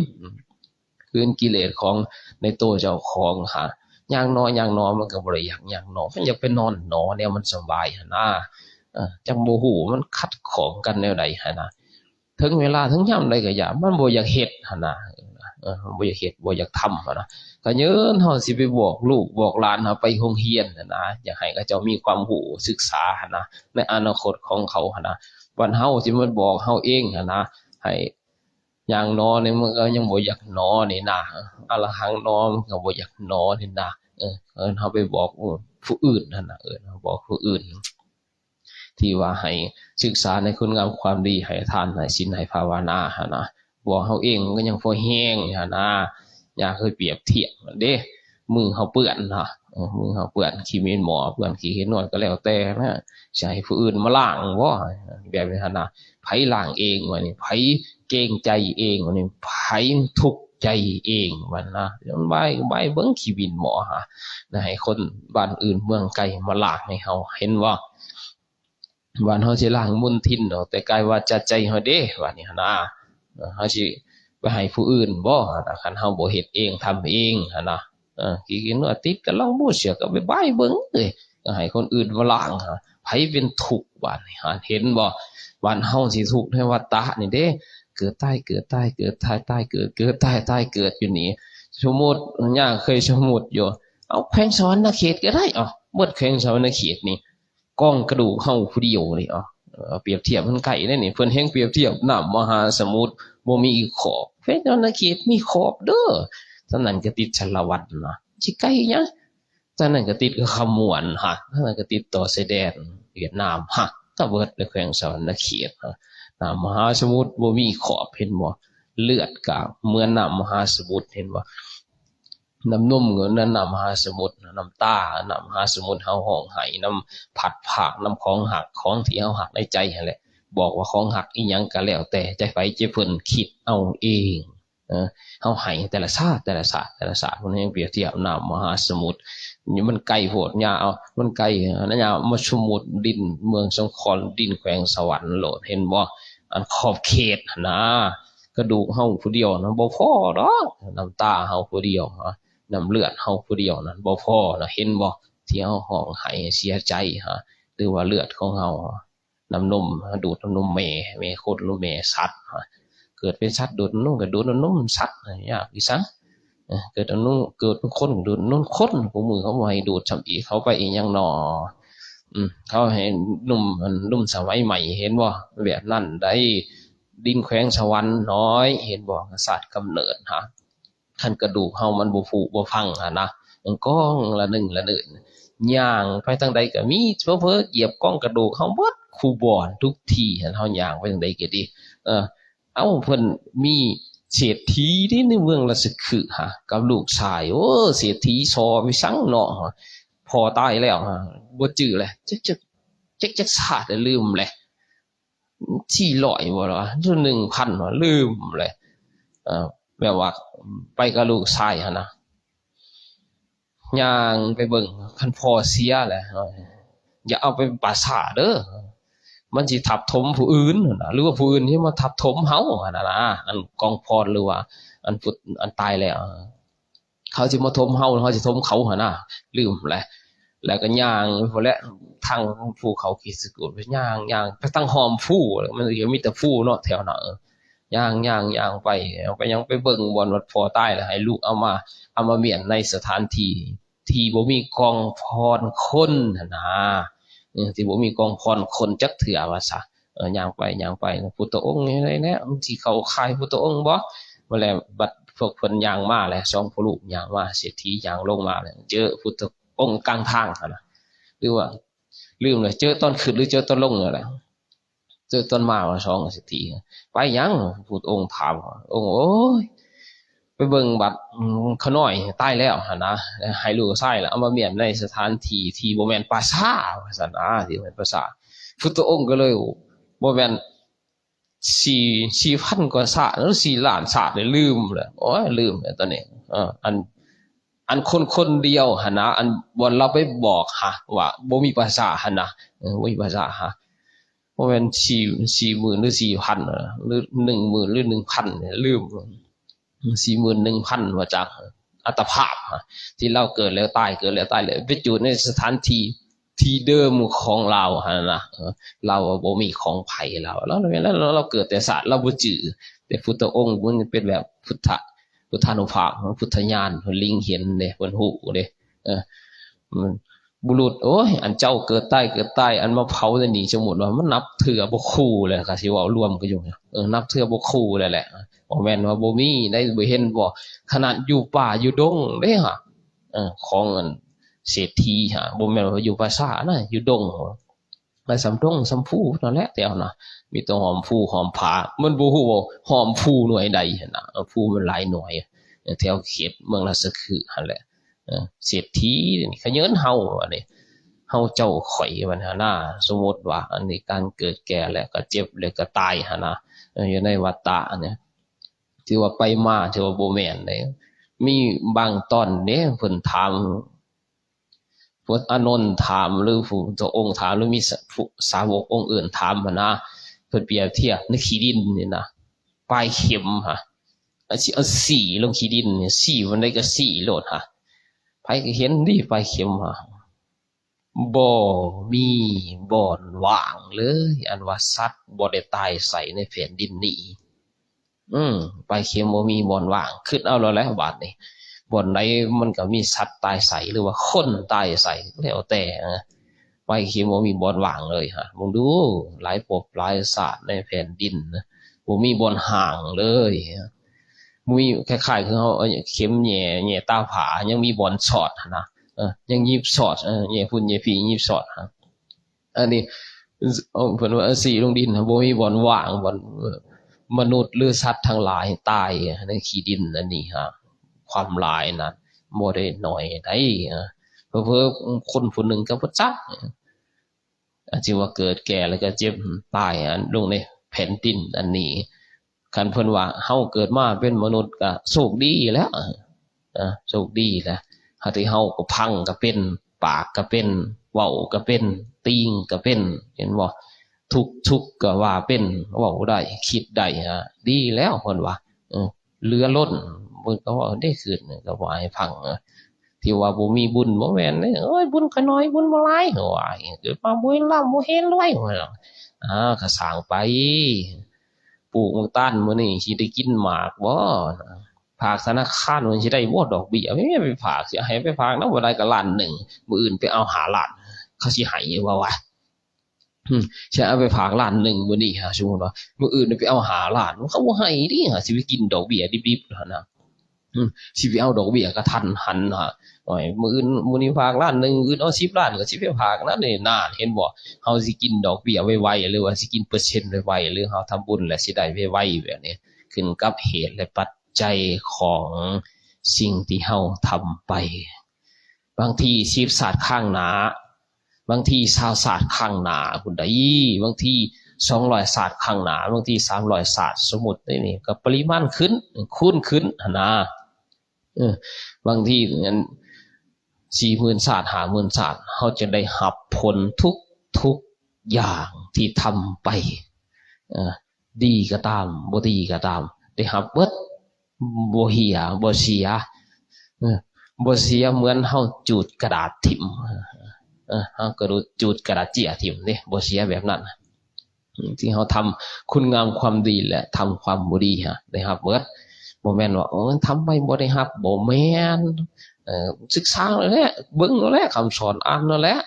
กิเลสของในตัวเจ้าของอย่างน้อยมันก็บ่ได้อย่างน้อยมันอยากไปนอนหนอแนวมันสบายหั่นนะจังบ่ฮู้มันขัดข้องกันแนวใดหั่นนะถึงเวลาถึงยามใดก็อย่ามันบ่อยากเฮ็ดหั่นนะบ่อยากเฮ็ดบ่อยากทำหั่นนะก็เยินเฮาสิไปบอกลูกบอกหลานเฮาไปโรงเรียนหั่นนะอยากให้เขาเจ้ามีความรู้ศึกษาหั่นนะในอนาคตของเขาหั่นนะวันเฮาสิมาบอกเฮาเองหั่นนะให้อย่างนอนี่มันก็ยังบ่อยากนอนี่นะอรหังนอมันก็บ่อยากนอนี่นะเฮาไปบอกผู้อื่นนั่นน่ะเฮาบอกผู้อื่นที่ว่าให้ศึกษาในคุณงามความดีให้ทานให้ศีลให้ภาวนาหั่นนะบอกเฮาเองมันก็ยังพอแห้งหั่นนะอย่าเคยเปรียบเทียบเด้มือเฮาเปื้อนนะมือเฮาเปื้อนขี้เหม็นหมอเปื้อนขี้เห็นน้อยก็แล้วแต่นะสิให้ผู้อื่นมาล้างบ่แบบนี้หั่นนะไผล้างเองว่านี่ไผเกรงใจเองว่านี่ไผทุกข์ใจเองว่านะมันใบเบิ่งขี้บินหมอนะให้คนบ้านอื่นเมืองไกลมาล้างให้เฮาเห็นว่าบ้านเฮาสิล้างมลทินดอกแต่กายว่าจะใจเฮาเด้ว่านี่หั่นนะเฮาสิไปให้ผู้อื่นบ่คันเฮาบ่เฮ็ดเองทำเองหั่นนะขี้กินว่าติดกับเราบ่เสียก็ไปบายเบิ่งเลยก็ให้คนอื่นมาล้างไผเป็นทุกข์บ้านนี่เห็นบ่บ้านเฮาสิทุกข์ในวัฏฏะนี่เด้เกิดตายเกิดตายเกิดตายตายเกิดเกิดตายตายเกิดอยู่นี่สมมุติย่าเคยสมมุติอยู่เอาแขวงสวรรณเขตก็ได้หมดแขวงสวรรณเขตนี่กองกระดูกเฮาผู้เดียวนี่เปรียบเทียบมันไกลได้นี่เพิ่นแฮงเปรียบเทียบน้ำมหาสมุทรบ่มีขอบแขวงสวรรณเขตมีขอบเด้อฉะนั้นก็ติดชลวัตรนะสิไกลหยังฉะนั้นก็ติดกับขมวนฉะนั้นก็ติดต่อชายแดนเวียดนามก็เบิดในแขวงสวรรณเขตน้ำมหาสมุทรบ่มีขอบเห็นบ่เลือดก็เหมือนน้ำมหาสมุทรเห็นบ่น้ำนมก็นั่นน้ำมหาสมุทรน้ำตาน้ำมหาสมุทรเฮาห้องไห้น้ำผัดผากน้ำของหักของที่เฮาหักในใจนั่นแหละบอกว่าของหักอีหยังก็แล้วแต่ใจไฟใจเพิ่นคิดเอาเองเฮาให้แต่ละชาติมันยังเปรียบเทียบน้ำมหาสมุทรนี่มันไกลโพดยามันไกลนะยามาสมุทรดินเมืองสงขลาดินแขวงสวรรค์โลดเห็นบ่อันขอบเขตนะกระดูกเฮาผู้เดียวนะบ่พอดอกน้ำตาเฮาผู้เดียวน้ำเลือดเฮาผู้เดียวนั้นบ่พอนะเห็นบ่ที่เฮาห้องไห้เสียใจหรือว่าเลือดของเฮาน้ำนมดูดน้ำนมแม่คนหรือแม่สัตว์เกิดเป็นสัตว์ดูดนมก็ดูดนมสัตว์ยากอีสังเกิดนมเกิดเป็นคนดูดนมคนผู้มือเขาบ่ให้ดูดซ้ำอีกเขาไปอีหยังหนอเขาให้นุ่มสมัยใหม่เห็นบ่แบบนั้นได้ ดินแขวงสวรรค์น้อยเห็นบ่ศาสตร์กำเนิดฮะคันกระดูกเฮามันบ่ฟูบ่ฟังนะมันก้องละหนึ่งละหนึ่งย่างไปทางใดก็มีเพ้อเหยียบก้องกระดูกเฮาหมดคูบ่อนทุกที่เฮาย่างไปทางใดก็ดีเอ้าเพิ่นมีเศรษฐีที่ในเมืองราชคฤห์ฮะกับลูกชายโอ้เศรษฐีซอไปสังเนาะพอตายแล้วฮะบ่จื้อเลยจักชาติลืมเลย400บ่ล่ะ1,000บ่ลืมเลยแบบว่าไปกับลูกชายหั่นนะย่างไปเบิ่งคันพ่อเสียแหละอย่าเอาไปปราสาทเด้อมันสิทับถมผู้อื่นน่ะหรือว่าผู้อื่นที่มาทับถมเฮาหั่นน่ะอันกองพรหรือว่าอันพุทธอันตายแล้วเขาสิมาถมเฮาเขาสิถมเขาหั่นน่ะลืมแล้วก็ย่างพอแล้วทางภูเขากิสกุลไปย่างไปตั้งหอมฟู่มันก็มีแต่ฟู่เนาะแถวนั้นย่างไปยังไปเบิ่งบ่อนวัดพอใต้แล้วให้ลูกเอามาเมียนในสถานที่บ่มีกองพรคนหั่นน่ะที่บ่มีกองพรคนจักเถื่อว่าซะย่างไปพุทธองค์นี่แหละสิเข้าค่ายพุทธองค์บ่ว่าแล้วบัดพวกเพิ่นย่างมาแล้ว2พ่อลูกย่างมาเศรษฐีย่างลงมาแล้วเจอพุทธองค์กลางทางหั่นน่ะหรือว่าลืมเลยเจอตอนขึ้นหรือเจอตอนลงนั่นแหละเจอตอนมาว่า2เศรษฐีไปยังพุทธองค์ถามองค์โอ้ยไปเบิ่งบัดเขาน้อยตายแล้วหั่นนะให้ลูกชายแล้วเอามาเมียนในสถานที่บ่แม่นปราสาทว่าซั่นที่เป็นปราสาทพุทธองค์ก็เลยบ่แม่น4,000 กว่าศาสตร์หรือ4ล้านศาสตร์เลยลืมเลยโอ้ยลืมตอนนี้อันคนเดียวหั่นนะอันบ่เราไปบอกฮะว่าบ่มีภาษาหั่นนะบ่มีภาษาฮะบ่แม่น40,000หรือ 4,000 หรือ 10,000 หรือ 1,000 ลืม41,000 ว่าจักอัตภาพที่เราเกิดแล้วตายเลยไปอยู่ในสถานที่เดิมของเราหั่นนะเราบ่มีของไผแล้วเราเกิดแต่ศาสตร์เราบ่จื้อแต่พุทธองค์มันเป็นแบบพุทธานุภาพพุทธญาณเพิ่นลิงเห็นเด้เพิ่นฮู้เด้บุรุษโอ้ยอันเจ้าเกิดใต้อันมาเผาจะหนีสมมุติว่ามันนับถือบ่คู่เลยก็สิเว้ารวมกันอยู่นับถือบ่คู่เลยแหละบ่แม่นว่าบ่มีได้บ่เห็นบ่ขนาดอยู่ป่าอยู่ดงเด้ฮะของอันเศรษฐีฮะบ่แม่นว่าอยู่ปราสาทนะอยู่ดงไปสำดงสำผู้นั่นแหละแต่เอานะมีแต่หอมผู้หอมผามันบ่ฮู้ว่าหอมผู้หน่วยใดหั่นน่ะผู้มันหลายหน่วยแถวเขตเมืองราชคฤห์หั่นแหละเศรษฐีนี่ขยันเฮาอันนี้เฮาเจ้าข่อยว่าหั่นน่ะสมมุติว่าอันนี้การเกิดแก่แล้วก็เจ็บแล้วก็ตายหั่นน่ะอยู่ในวัฏฏะอันนี้ที่ว่าไปมาที่ว่าบ่แม่นเด้มีบางตอนเด้เพิ่นถามพระอานนท์ถามหรือผู้ตัวองค์ถามหรือมีสาวกองค์อื่นถามนะเพิ่นเปรียบเทียบในขี้ดินนี่นะปลายเข็มฮะเอาสีลงขี้ดินเนี่ยสีมันได้ก็สีโลดฮะไผก็เห็นดิปลายเข็มฮะบ่มีบ่อนว่างเลยอันว่าสัตว์บ่ได้ตายใส่ในแผ่นดินนี้ปลายเข็มบ่มีบ่อนว่างคิดเอาแล้วบาดนี้บ่อนไหนมันก็มีสัตว์ตายใส่หรือว่าคนตายใส่แล้วแต่ไปเขียนว่ามีบ่อนว่างเลยฮะมองดูหลายภพหลายศาสตร์ในแผ่นดินนะบ่มีบ่อนห่างเลยมีคล้ายๆคือเฮาเข็มแหน่ตาผายังมีบ่อนสอดนะยังยิบสอดแหน่พุ่นแหน่ผียิบสอดฮะอันนี้เพิ่นว่าสีลงดินบ่มีบ่อนว่างบ่อนมนุษย์หรือสัตว์ทั้งหลายตายในขี้ดินอันนี้ฮะความหลายนะบ่ได้น้อยได้เพิ่นคนผู้หนึ่งก็บ่จักอาจสิว่าเกิดแก่แล้วก็เจ็บตายอันลงในแผ่นดินอันนี้คันเพิ่นว่าเฮาเกิดมาเป็นมนุษย์ก็โชคดีแล้วโชคดีแล้วหาที่เฮาก็พังก็เป็นปากก็เป็นเว้าก็เป็นตีงก็เป็นเห็นบ่ทุกก็ว่าเป็นเว้าได้คิดได้ดีแล้วเพิ่นว่าเหลือล้นเพิ่นก็ว่าได้ขึ้นก็บ่ให้พังที่ว่าบ่มีบุญบ่แม่นเด้เอ้ยบุญก็น้อยบุญบ่หลายว่าเกิดมาบ่เห็นร่ำบ่เห็นรวยก็สร้างไปปลูกมังต้านมื้อนี้สิได้กินหมากบ่ฝากธนาคารมันสิได้บ่ดอกเบี้ยไม่ไปฝากสิให้ไปฝากนำบ่ได้ก็ล้านหนึ่งมื้ออื่นไปเอา5ล้านเขาสิให้ว่าวะ ใช่เอาไปฝากล้านหนึ่งมื้อนี้ฮะสมมุติว่ามื้ออื่นไปเอา5ล้านเขาบ่ให้ดิฮะสิไปกินดอกเบี้ยดิบๆหั่นน่ะสิไปเอาดอกเบี้ยกระทันหันฮะโอ้ยมื้ออื่นมื้อนี้ฝากล้านหนึ่งอื่นเอา10ล้านก็สิไปฝากนั่นนี่น่าเห็นบ่เฮาสิกินดอกเบี้ยไวๆหรือว่าสิกินเปอร์เซ็นต์ไวๆหรือเฮาทำบุญแล้วสิได้ไวๆแบบนี้ขึ้นกับเหตุและปัจจัยของสิ่งที่เฮาทำไปบางที10ศาสตร์ข้างหน้าบางที20ศาสตร์ข้างหน้าพุ่นได้บางที200ศาสตร์ข้างหน้าบางที300ศาสตร์สมมุตินี่ก็ปริมาณขึ้นคูณขึ้นหั่นน่ะบางทีงั้น40,000ศาสตร์50,000ศาสตร์เฮาจะได้รับผลทุกอย่างที่ทำไปดีก็ตามบ่ดีก็ตามได้รับเบิดบ่เหี่ยบ่เสียบ่เสียเหมือนเฮาจูดกระดาษทิ่มเฮาก็จูดกระดาษเจี่ยทิ่มนี่บ่เสียแบบนั้นที่เฮาทำคุณงามความดีและทำความบ่ดีฮะได้รับเบิดบ่แม่นว่าทำไปบ่ได้รับบ่แม่นศึกษาแล้วแหละเบิ่งแล้วแหละคำสอนอ่านแล้วแหละ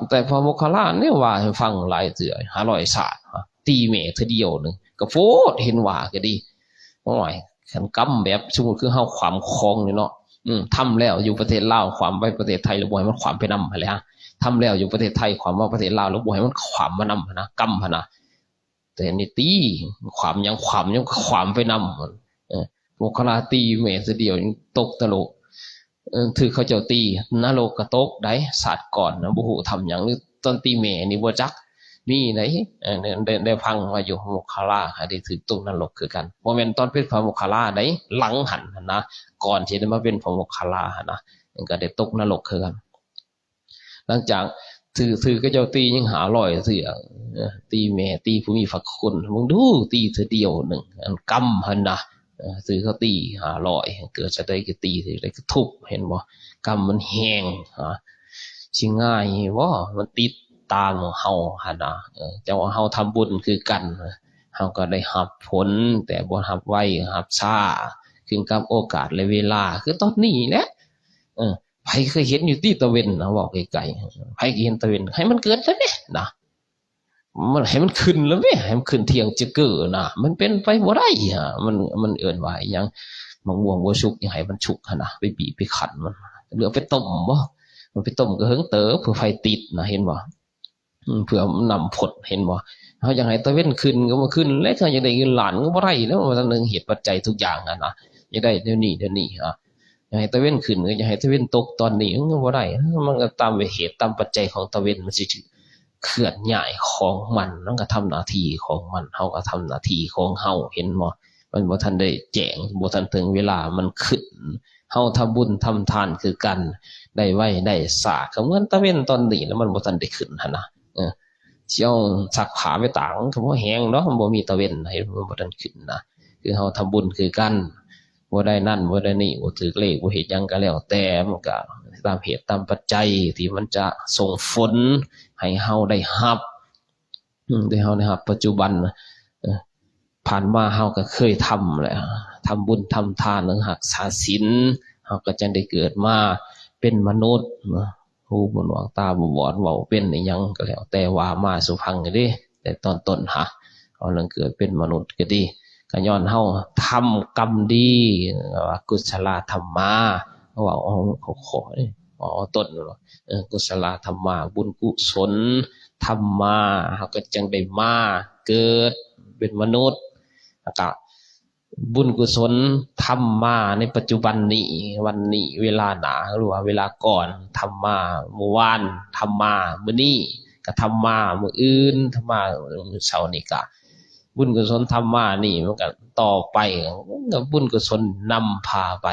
แต่พอโมคคัลลาเนี่ยว่าให้ฟังหลายเทื่อ500ศาสตร์ตีแม่เทื่อเดียวนึงก็โฟดเห็นว่าก็ดีโอ้ยคันกำแบบสมมุติคือเฮาความคองนี่เนาะทำแล้วอยู่ประเทศลาวความไปประเทศไทยแล้วบ่ให้มันความไปนำหั่นแหละทำแล้วอยู่ประเทศไทยความว่าประเทศลาวแล้วบ่ให้มันความมานำนะกำหั่นน่ะแต่นี่ตีความยังความไปนำโมคคัลลาตีแม่เทื่อเดียวตกตลกถือเขาเจ้าตีนรกกระตกได้ศาสตร์ก่อนนะบ่ฮู้ทำหยังหรือต้นตีแม่นี่บ่จักมีไหนได้ฟังว่าอยู่โมคคัลลาได้ถือตกนรกคือกันบ่แม่นตอนเป็นพระโมคคัลลาได้หลังหันนะก่อนที่จะมาเป็นพระโมคคัลลานะมันก็ได้ตกนรกคือกันหลังจากถือก็เจ้าตียัง500เทื่อตีแม่ตีผู้มีพระคุณมึงดูตีเทื่อเดียวนึงอันกำหั่นนะซื้อเขาตี500เกิดจะได้ก็ตีสิได้ก็ทุบเห็นบ่กรรมมันแห้งสิง่ายบ่มันติดตามเฮาหั่นน่ะจังว่าเฮาทำบุญคือกันเฮาก็ได้รับผลแต่บ่รับไวรับช้าขึ้นกับโอกาสและเวลาคือตอนนี้แหละไผเคยเห็นอยู่ที่ตะเวนนะบอกไกลๆไผก็เห็นตะเวนให้มันเกิดซะเด้นะมันให้มันขึ้นแล้วแม่ให้มันขึ้นเที่ยงจะเกิดน่ะมันเป็นไปบ่ได้มันเอิ้นว่าหยังมะม่วงบ่สุกยังให้มันสุกหั่นน่ะไปบีบไปคั่นมันเหลือไปต้มบ่มันไปต้มก็เฮิงเต๋อเพื่อไฟติดนะเห็นบ่เพื่อนำผลเห็นบ่เฮาอยากให้ตะเว้นขึ้นก็บ่ขึ้นแล้วถ้าอยากได้เงินล้านก็บ่ได้แล้วมันต้องเหตุปัจจัยทุกอย่างนั่นน่ะอยากได้เดี๋ยวนี้อยากให้ตะเว้นขึ้นก็อยากให้ตะเว้นตกตอนนี้ก็บ่ได้มันก็ตามเหตุตามปัจจัยของตะเว้นมันสิเคลื่อนย้ายของมันก็ทำหน้าที่ของมันเฮาก็ทำหน้าที่ของเฮาเห็นบ่มันบ่ทันได้แจ้งบ่ทันถึงเวลามันขึ้นเฮาทำบุญทำทานคือกันได้ไว้ได้สาก็เหมือนตะเว้นตอนนี้แล้วมันบ่ทันได้ขึ้นหั่นน่ะสิเอาซักผ้าไปตากก็บ่แห้งเนาะมันบ่มีตะเว้นให้มันบ่ทันขึ้นนะคือเฮาทำบุญคือกันบ่ได้นั่นบ่ได้นี่บ่ถือเลขบ่เฮ็ดหยังก็แล้วแต่มันก็ตามเหตุตามปัจจัยที่มันจะส่งผลให้เฮาได้รับปัจจุบันผ่านมาเฮาก็เคยทำแหละทำบุญทำทานรักษาศีลเฮาก็จังได้เกิดมาเป็นมนุษย์หูบ่หนวกตาบ่บอดเว้าเป็นอีหยังก็แล้วแต่ว่ามาสู่ฟังเด้แต่ตอนต้นเอาเรื่องเกิดเป็นมนุษย์ก็ดีก็ย้อนเฮาทำกรรมดีว่ากุศลธรรมาว่าเขาขอต้นกุศลธรรมาบุญกุศลธรรมาเฮาก็จังได้มาเกิดเป็นมนุษย์แล้วก็บุญกุศลทำมาในปัจจุบันนี้วันนี้เวลาหนาหรือว่าเวลาก่อนทำมาเมื่อวานทำมามื้อนี้ก็ทำมามื้ออื่นทำมามื้อเช้านี้ก็บุญกุศลทำมานี่มันก็ต่อไปก็บุญกุศลนำพาไป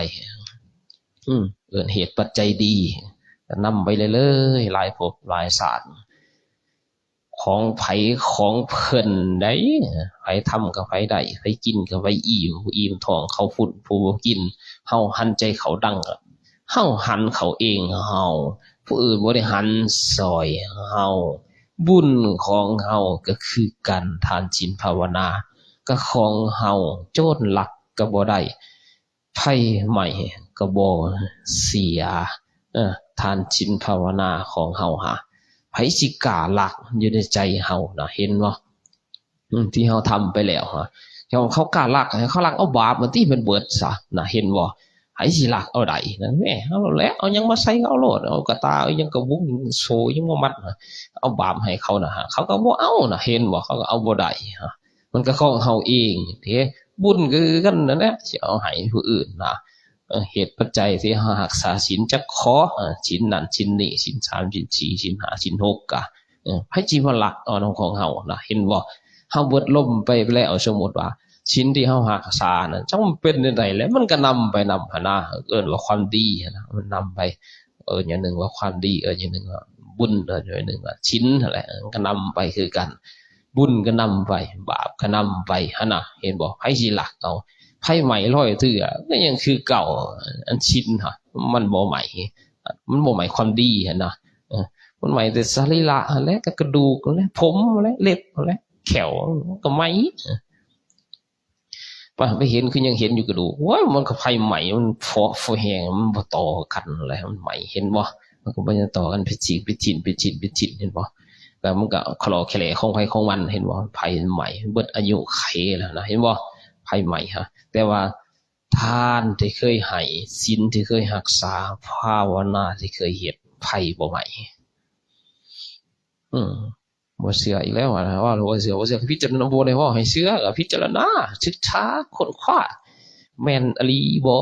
เกิดเหตุปัจจัยดีก็นำไปเลยหลายภพหลายชาติของไผของเพิ่นได้ไผทำกับไผได้ไผกินกับไผอิ่มท้องเขาฝุ่นผู้บ่กินเฮาหันใจเขาดังเฮาหันเขาเองเฮาผู้อื่นบ่ได้หันซอยเฮาบุญของเฮาก็คือการทานศีลภาวนาก็ของเฮาโจรลักก็บ่ได้ไผใหม่ก็บ่เสียทานศีลภาวนาของเฮา ไผสิกล้าลักอยู่ในใจเฮานะเห็นบ่ที่เฮาทำไปแล้วฮะเขากล้าลักเขาลักเอาบาปมันที่เป็นเบิดซะนะเห็นบ่ไผสิลักเอาใดนั่นแหละเอาแล้วเอายังมาใส่เอาโลดเอากระตาเอายังกระบุ้งโซยังมามัดเอาบาปให้เขานะฮะเขาก็บ่เอานะเห็นบ่เขาก็เอาบ่ได้ฮะมันก็ของเฮาเองเด้บุญคือกันนั่นแหละสิเอาให้ผู้อื่นนะเหตุปัจจัยที่เฮารักษาศีลจักขอศีลนั่นศีลนี่ศีล3ศีล4ศีล5ศีล6กะไผสิมาลักเอาของเฮานะเห็นบ่เฮาเบิดลมไปแล้วสมมุติว่าศีลที่เฮารักษานั้นจังเป็นจังได๋แล้วมันก็นำไปนำหั่นนะเอิ้นว่าความดีนะมันนำไปอย่างนึงว่าความดีอย่างนึงว่าบุญอย่างนึงว่าศีลนั่นแหละก็นำไปคือกันบุญก็นำไปบาปก็นำไปหั่นน่ะเห็นบ่ไผสิลักเอาไผใหม่100เทื่อก็ยังคือเก่าอันศีลฮะมันบ่ใหม่มันบ่ใหม่ความดีหั่นน่ะมันใหม่แต่สรีระหั่นแหละก็กระดูกนั่นแหละผมนั่นแหละเล็บนั่นแหละแขวก็ไหมไปเห็นคือยังเห็นอยู่กระดูกว้ยมันก็ไผใหม่มันฟอแห้งมันบ่ต่อกันอะไรมันใหม่เห็นบ่มันก็บ่จะต่อกันเป็นชิ้นเห็นบ่แล้วมันก็คลอแคลของไผของมันเห็นบ่ไผใหม่เบิดอายุไขแล้วนะเห็นบ่ไผใหม่ฮะแต่ว่าทานที่เคยให้ศีลที่เคยรักษาภาวนาที่เคยเฮ็ดไผบ่ใหม่บ่เชื่ออีกแล้วว่าบ่เชื่อพิจารณาบ่ได้ว่าให้เชื่อก็พิจารณาศึกษาค้นคว้าแม่นอลีบ่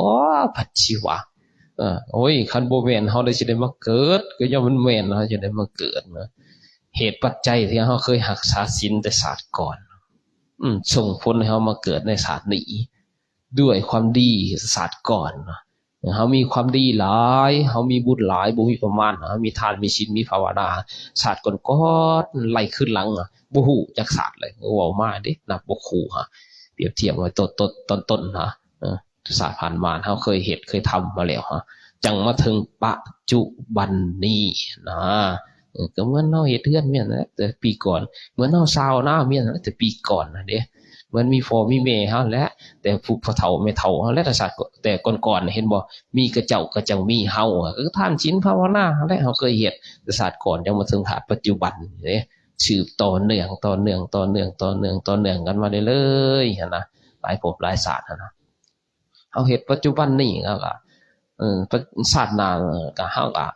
ปัจฉิวะโอ้ยคันบ่แม่นเฮาได้สิได้มาเกิดก็ย่อมมันแม่นเฮาจะได้มาเกิดนะเหตุปัจจัยที่เฮาเคยรักษาศีลแต่ชาติก่อนส่งผลให้เฮามาเกิดในชาตินี้ด้วยความดีชาติก่อนเฮามีความดีหลายเฮามีบุญหลายบ่มีประมาณเฮามีทานมีศีลมีภาวนาชาติก่อนๆไล่ขึ้นหลังบ่ฮู้จักชาติเลยเว้ามาเด้นับบ่คู่ฮะเปรียบเทียบไว้ต้นฮะชาติผ่านมาเฮาเคยเฮ็ดเคยทำมาแล้วฮะจังมาถึงปัจจุบันนี้นะก็เหมือนเฮาเฮ็ดเรือนแม่นนะแต่ปีก่อนเหมือนเฮาซาวนาแม่นนะแต่ปีก่อนน่ะเด้เหมือนมีพ่อมีแม่เฮาแหละแต่ผู้เฒ่าแม่เฒ่าเฮาและชาติแต่ก่อนๆเห็นบ่มีกระเจ้าก็จังมีเฮาคือทานศีลภาวนาและเฮาเคยเฮ็ดแต่ชาติก่อนจังมาถึงชาติปัจจุบันเด้สืบต่อเนื่องกันมาได้เลยหั่นนะหลายภพหลายชาติหั่นนะเฮาเฮ็ดปัจจุบันนี้ก็ชาติหน้าก็เฮาก็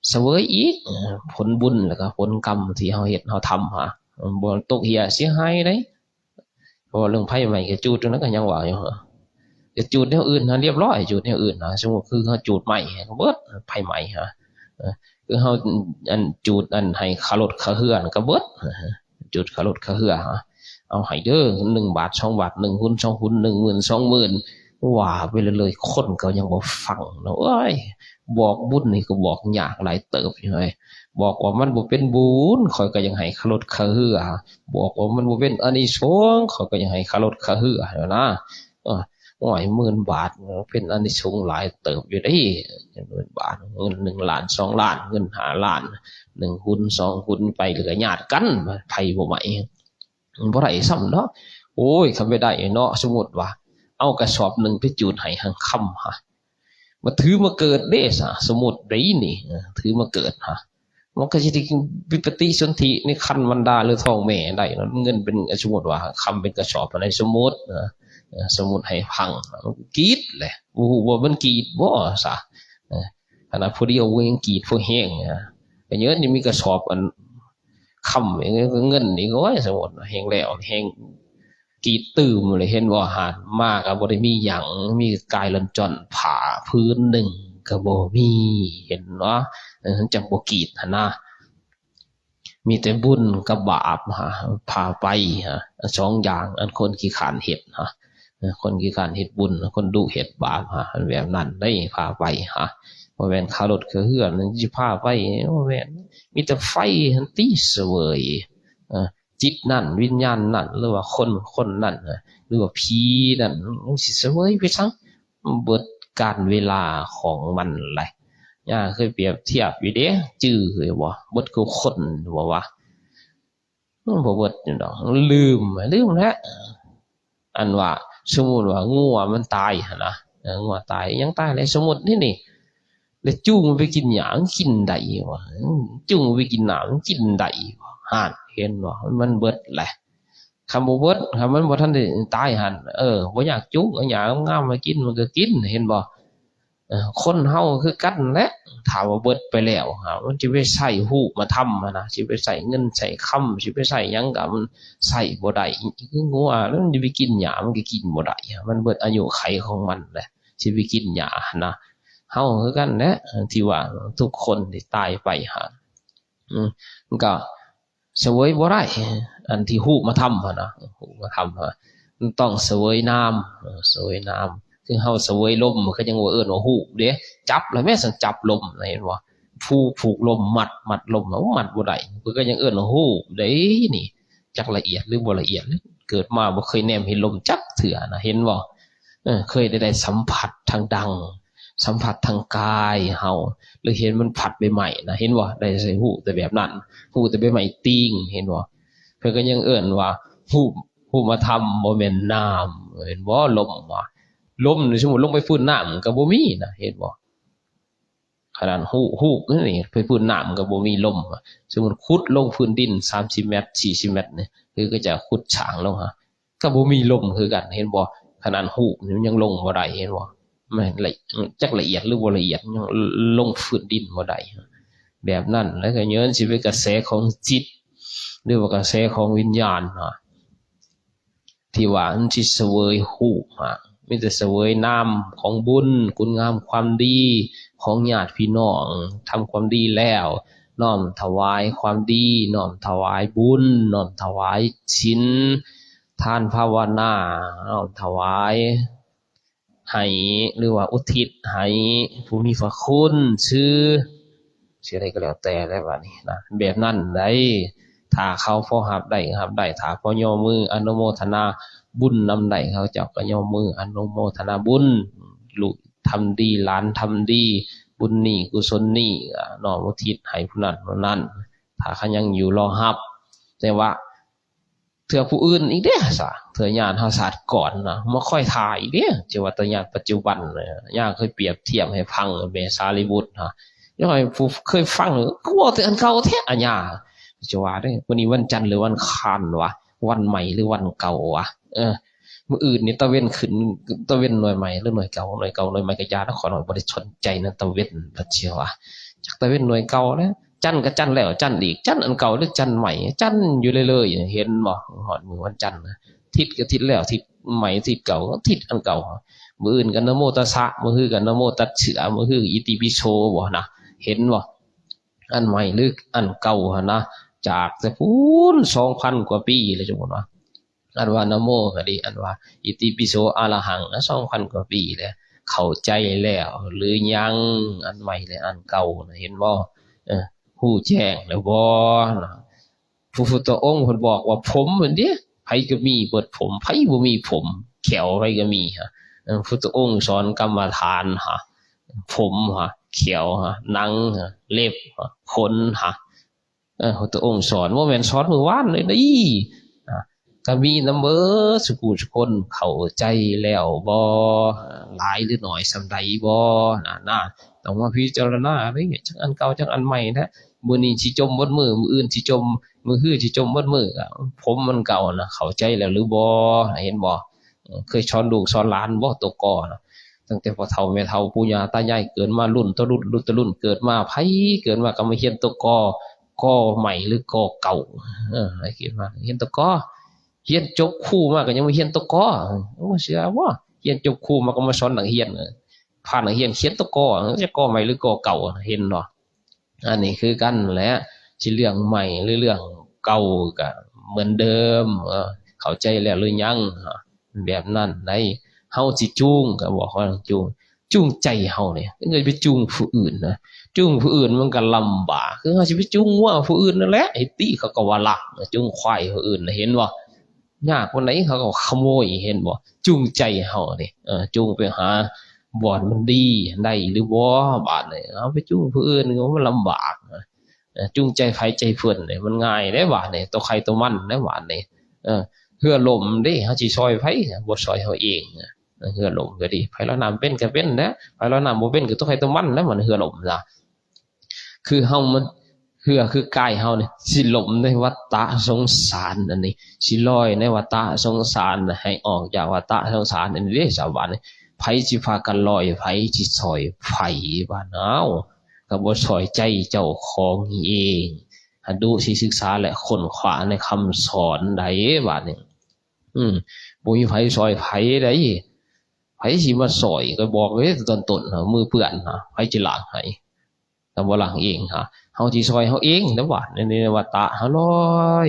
เสวยอีกผลบุญแล้วก็ผลกรรมที่เฮาเฮ็ดเฮาทำบ่ตกเหี่ยเสียหายเด้เพราะเรื่องไผใหม่ก็จูดตรงนั้นก็ยังว่าอยู่จะจูดแนวอื่นเรียบร้อยจูดแนวอื่นสมมุติคือเฮาจูดใหม่ก็เบิดไผใหม่คือเฮาอันจูดอันให้คารถคาเฮือนก็เบิดจูดคารถคาเฮือเอาให้เด้อ1บาท2บาท1หุ้น2หุ้น10,000 20,000ว่าไปเลยคนก็ยังบ่ฟังเนาะเอ้ยบอกบุญนี่ก็บอกยากหลายเติบอยู่เฮ้ยบอกว่ามันบ่เป็นบุญข่อยก็ยังให้คารถคาเฮือบอกว่ามันบ่เป็นอานิสงส์ข่อยก็ยังให้คารถคาเฮือนะโอ้ย10,000 บาทเป็นอานิสงส์หลายเติบอยู่เด้10,000 บาทเงิน1ล้าน2ล้านเงิน5ล้าน1หุ้น2หุ้นไปเหลือญาติกันไผบ่ไหวบ่ได้ซ้ำเนาะโอ้ยคันไปได้เนาะสมมุติว่าเอากระสอบนึงไปจูดให้หังค่ำมาถือมาเกิดเด้ซะสมมุติได้นี่ถือมาเกิดมันก็สิได้วิปฏิสนธิในคันมันดาหรือท้องแม่ได้เงินเป็นสมมุติว่าคำเป็นกระสอบในสมมุติสมมุติให้พังกรีดแหละบ่ฮู้ว่ามันกรีดบ่ซะขนาดผู้เดียวยังกรีดผู้แห้งก็เยอะนี่มีกระสอบอันค่ำเงินนี่ก็สมมุติแห้งแล้วแห้งกรีดตื้มเลยเห็นว่าหาดมากก็บ่ได้มีหยังมีกายลันจอนผ้าพื้นนึงก็บ่มีเห็นเนาะจังบ่กรีดหั่นนะมีแต่บุญกับบาปพาไป2อย่างอันคนขี้ขานเฮ็ดคนขี้ขานเฮ็ดบุญคนดุเฮ็ดบาปอันแบบนั้นได้พาไปบ่แม่นคารถคือเฮือนสิพาไปบ่แม่นมีแต่ไฟหันติเสวยจิตนั่นวิญญาณนั่นหรือว่าคนนั่นหรือว่าผีนั่นมันสิเสวยไปทั้งเบิดการเวลาของมันแหละเคยเปรียบเทียบอยู่เด้จื้อเลยบ่เบิดคือคนบ่วะมันบ่เบิดอยู่ดอกลืมแล้วอันว่าสมมุติว่างัวมันตายหั่นนะงัวตายยังตายเลยสมมุตินี่ แล้วจูงมันไปกินหยังกินได้วะจูงไปกินหนังกินได้วะห่านเห็นบ่มันเบิดแหละคำบ่เบิดคำมันบ่ทันได้ตายหั่นบ่อยากจุกอยากงามมากินมันก็กินเห็นบ่คนเฮาคือกันแหละถ้าว่าเบิดไปแล้วมันสิไปใช้ฮูกมาทำนะสิไปใช้เงินใช้คำสิไปใช้หยังก็มันใช้บ่ได้คืองัวแล้วมันสิไปกินหญ้ามันก็กินบ่ได้มันเบิดอายุไขของมันแหละสิไปกินหญ้านะเฮาคือกันแหละที่ว่าทุกคนที่ตายไปมันก็เสวยบ่ได้อันที่ฮูกมาทำนะฮูกมาทำมันต้องเสวยน้ำเสวยน้ำคือเฮาเสวยลมก็ยังว่าว่าฮูกเด้จับแล้วแม่สังจับลมเห็นบ่ผูกลมมัดลมแล้วมัดบ่ได้เพิ่นก็ยังว่าฮูกเด้นี่จักละเอียดหรือบ่ละเอียดเกิดมาบ่เคยแนมเห็นลมจักเถื่อนะเห็นบ่เคยได้สัมผัสทางดังสัมผัสทางกายเฮาหรือเห็นมันผัดใบใหม่นะเห็นบ่ได้ใส่ฮูกแต่แบบนั้นฮูกแต่ใบใหม่ติ้งเห็นบ่เพิ่นก็ยังว่าฮูกมาทำบ่แม่นน้ำเห็นบ่ลมว่าลมสมมุติลงไปฟื้นน้ำก็บ่มีนะเห็นบ่ขนาดฮูกนี่ไปฟื้นน้ำก็บ่มีลมสมมุติขุดลงพื้นดิน30เมตร40เมตรนี่คือก็จะขุดฉางลงก็บ่มีลมคือกันเห็นบ่ขนาดฮูกนี่มันยังลงบ่ได้เห็นบ่ไม่ละจักละเอียดหรือบ่ละเอียดยังลงพื้นดินบ่ได้แบบนั้นแล้วก็ย้อนสิเป็นกระแสของจิตหรือว่ากระแสของวิญญาณที่ว่ามันสิเสวยฮูกมีแต่เสวยน้ำของบุญคุณงามความดีของญาติพี่น้องทำความดีแล้วน้อมถวายความดีน้อมถวายบุญน้อมถวายศีลทานภาวนาน้อมถวายให้หรือว่าอุทิศให้ผู้มีพระคุณชื่ออะไรก็แล้วแต่แล้วบัดนี้นะแบบนั้นได้ถ้าเขาพอรับได้ถ้าพอย่อมืออนุโมทนาบุญนำได้เขาเจ้าก็ย่อมืออนุโมทนาบุญลูกทำดีหลานทำดีบุญนี่กุศลนี่น้อมอุทิศให้ผู้นั้นถ้าเขายังอยู่รอรับแต่ว่าเถื่อผู้อื่นอีกเด้ซะเถื่อญาณเฮาศาสตร์ก่อนนะมาค่อยถ่ายอีกเด้จะว่าแต่ญาณปัจจุบันย่าเคยเปรียบเทียบให้ฟังเมสารีบุตรย่อยผู้เคยฟังก็ว่าแต่อันเก่าแท้อันญาจะว่าได้วันนี้วันจันทร์หรือวันคานวะวันใหม่หรือวันเก่าวะมื้ออื่นนี่ตะเว้นขึ้นตะเว้นหน่วยใหม่หรือหน่วยเก่าหน่วยใหม่ก็ยาขอหน่อยบ่ได้สนใจนะตะเว้นบัดเชียวจักตะเว้นหน่วยเก่าแล้วจันก็จันแล้วจันอีกจันอันเก่าหรือจันใหม่จันอยู่เลยๆเห็นบ่ฮอดมื้อวันจันทร์ทิศก็ทิศแล้วทิศใหม่ทิศเก่าก็ทิศอันเก่ามื้ออื่นก็นะโมตัสสะมื้อฮือก็นะโมตัสสะมื้อฮืออิติปิโสบ่นะเห็นบ่อันใหม่หรืออันเก่านะจากแต่พูน 2,000 กว่าปีเลยจังว่าอันว่านะโมก็ดีอันว่าอิติปิโสอะระหัง 2,000 กว่าปีแล้วเข้าใจแล้วหรือยังอันใหม่และอันเก่าเห็นบ่ฮู้แจ้งแล้วบ่พระพุทธองค์เพิ่นบอกว่าผมเหมือนเด้ไผก็มีเบิดผมไผบ่มีผมแขวไผก็มีพระพุทธองค์สอนกรรมฐานผมเขียวหนังเล็บขนพระพุทธองค์สอนว่าแม่นสอนมื้อวานเลยนี่ก็มีนำเบิดสุขุทุกคนเข้าใจแล้วบ่หลายหรือน้อยส่ำใดบ่น่ะต้องมาพิจารณาเด้จังอันเก่าจังอันใหม่แท้มื้อนี้สิจมเบิดมื้ออื่นสิจมมื้อฮื้อสิจมเบิดมื้อผมมันเก่านะเข้าใจแล้วหรือบ่เห็นบ่เคยสอนลูกสอนหลานบ่ตกก่อนะตั้งแต่พ่อเฒ่าแม่เฒ่าปู่ย่าตายายเกิดมารุ่นต่อรุ่นเกิดมาไผเกิดมาก็มาเฮียนตกก่อใหม่หรือก่อเก่าให้คิดว่าเฮียนตกก่อเฮียนจบครูมาก็ยังบ่เฮียนตกก่อโอ้เชื่อบ่เฮียนจบครูมาก็มาสอนนักเรียนผ่านนักเรียนเขียนตกก่อจะก่อใหม่หรือก่อเก่าเห็นบ่อันนี้คือกันแหละสิเรื่องใหม่หรือเรื่องเก่าก็เหมือนเดิมเข้าใจแล้วหรือยังแบบนั้นได้เฮาสิจูงก็บอกว่าจูงใจเฮาเนี่ยเงินไปจูงผู้อื่นนะจูงผู้อื่นมันก็ลำบากคือเฮาสิไปจูงว่าผู้อื่นนั่นแหละไอ้ตี้เขาก็ว่าลักจูงควายผู้อื่นเห็นบ่ยากคนไหนเขาก็ขโมยเห็นบ่จูงใจเฮานี่จูงไปหาบ่อนมันดีได้หรือบ่บาดนี่เอาไปจูงผู้อื่นก็มันลำบากจูงใจไผใจเพิ่นนี่มันง่ายได้บาดนี่ตัวใครตัวมันได้บาดนี่เพื่อลมเด้เฮาสิซอยไผบ่ซอยเฮาเอง เหือลมก็ดีไผลอยน้ำเป็นก็เป็นนะไผลอยน้ำบ่เป็นก็ต้องให้ตัวมันนะมันเหือลมจ้ะคือเฮามันเหือคือกายเฮานี่สิหลมในวัฏฏะสงสารอันนี้สิลอยในวัฏฏะสงสารให้ออกจากวัฏฏะสงสารอันนี้เด้ชาวบ้านไผสิพากันลอยไผสิซอยไผบ้านเฮาก็บ่ซอยใจเจ้าของเองดูสิศึกษาและค้นคว้าในคำสอนใดบาดนี้บ่มีไผซอยไผได้ไผสิมาซอยก็บอกไว้ตอนต้นมือเปื้อนไผสิล้างให้แต่บ่ล้างเองเฮาสิซอยเฮาเองเด้อว่าในวัฏฏะเฮาลอย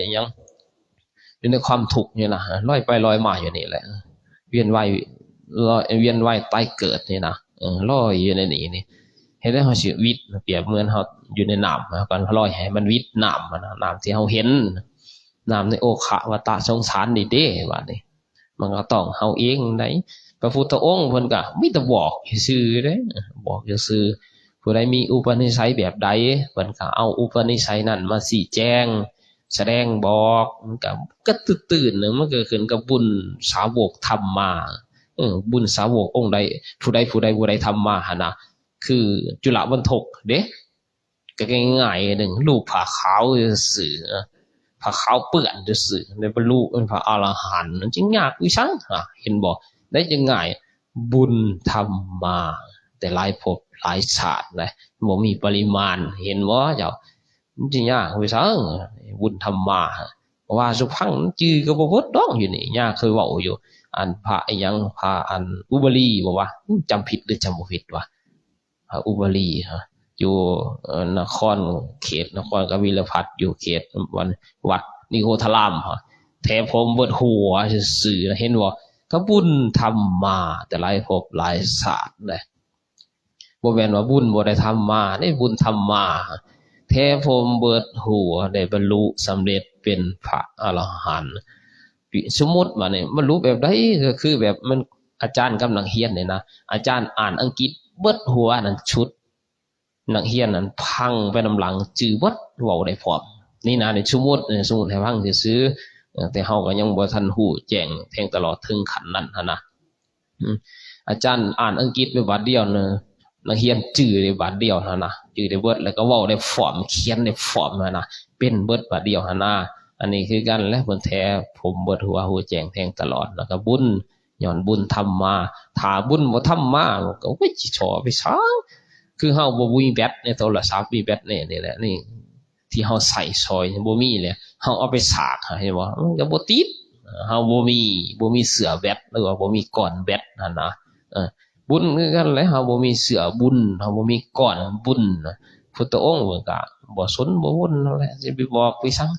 หยังอยู่ในความทุกข์นี่นะลอยไปลอยมาอยู่นี่แหละเวียนว่ายตายเกิดนี่นะลอยอยู่ในนี่เฮ็ดให้เฮาสิวิตเปรียบเหมือนเฮาอยู่ในน้ำก่อนลอยให้มันวิตน้ำน้ำที่เฮาเห็นน้ำในโอคะวัฏฏะสงสารนี่เด้ว่านี่มันก็ต้องเฮาเองได้พระพุทธองค์เพิ่นก็มีแต่บอกซื่อเด้บอกซื่อผู้ใดมีอุปนิสัยแบบใดเพิ่นก็เอาอุปนิสัยนั้นมาชี้แจงแสดงบอกมันก็ตื่นๆมันก็ขึ้นกับบุญสาวกทำมาบุญสาวกองค์ใดผู้ใดทำมาหั่นน่ะคือจุลบรรทกเด้ก็ง่ายๆนึงรูปผ้าขาวซื่อผ้าขาวเปื้อนซื่อในบรรลุเป็นพระอรหันต์มันจึงยากวิสังเห็นบ่ได้ยังไงบุญทำมาแต่หลายภพหลายชาตินะบ่มีปริมาณเห็นบ่เจ้ามันจึงยากวิสังบุญทำมาว่าสุพังจือก็บ่เบิดดอกอยู่นี่ยากเคยเว้าอยู่อันพระอีหยังพระอันอุบลีบ่ว่าจำผิดหรือจำบ่ผิดวะอุบลีอยู่นครเขตนครกบิลพัสอยู่เขตวัดนิโคธารามแถผมเบิดหัวซื่อๆเห็นบ่ก็บุญทำมาแต่หลายภพหลายชาติเลยบ่แม่นว่าบุญบ่ได้ทำมาได้บุญทำมาแท้ผมเบิดหัวได้บรรลุสำเร็จเป็นพระอรหันต์สมมุติว่าเนี่ยบรรลุแบบใดก็คือแบบมันอาจารย์กำลังเรียนเนี่ยนะอาจารย์อ่านอังกฤษเบิดหัวนั่นชุดนักเรียนนั้นพังไปนำหลังจื้อเบิดเว้าได้พร้อมนี่นะในสมมุติให้ฟังซื่อแต่เฮาก็ยังบ่ทันฮู้แจ้งแทงตลอดถึงขั้นนั้นนะอาจารย์อ่านอังกฤษไปบาทเดียวนักเรียนจื้อได้บาทเดียวนะจื้อได้เบิดแล้วก็เว้าได้ฟอร์มเขียนได้ฟอร์มนะเป็นเบิดบาทเดียวนะอันนี้คือกันและเพิ่นแท้ผมเบิดหัวฮู้แจ้งแทงตลอดแล้วก็บุญย้อนบุญทำมาถ้าบุญบ่ทำมาก็โอ้ยสิชอไปซะคือเฮาบ่มีแบตในโทรศัพท์มีแบตนี่แหละนี่ที่เฮาใส่ซอยบ่มีเลยเฮาเอาไปสากเห็นบ่มันก็บ่ติดเฮาบ่มีเสื้อแบตหรือว่าบ่มีก้อนแบตนั่นนะบุญคือกันแหละเฮาบ่มีเสื้อบุญเฮาบ่มีก้อนบุญพุทธองค์เพิ่นก็บ่สนบ่วนนั่นแหละสิไปบอกไปซัง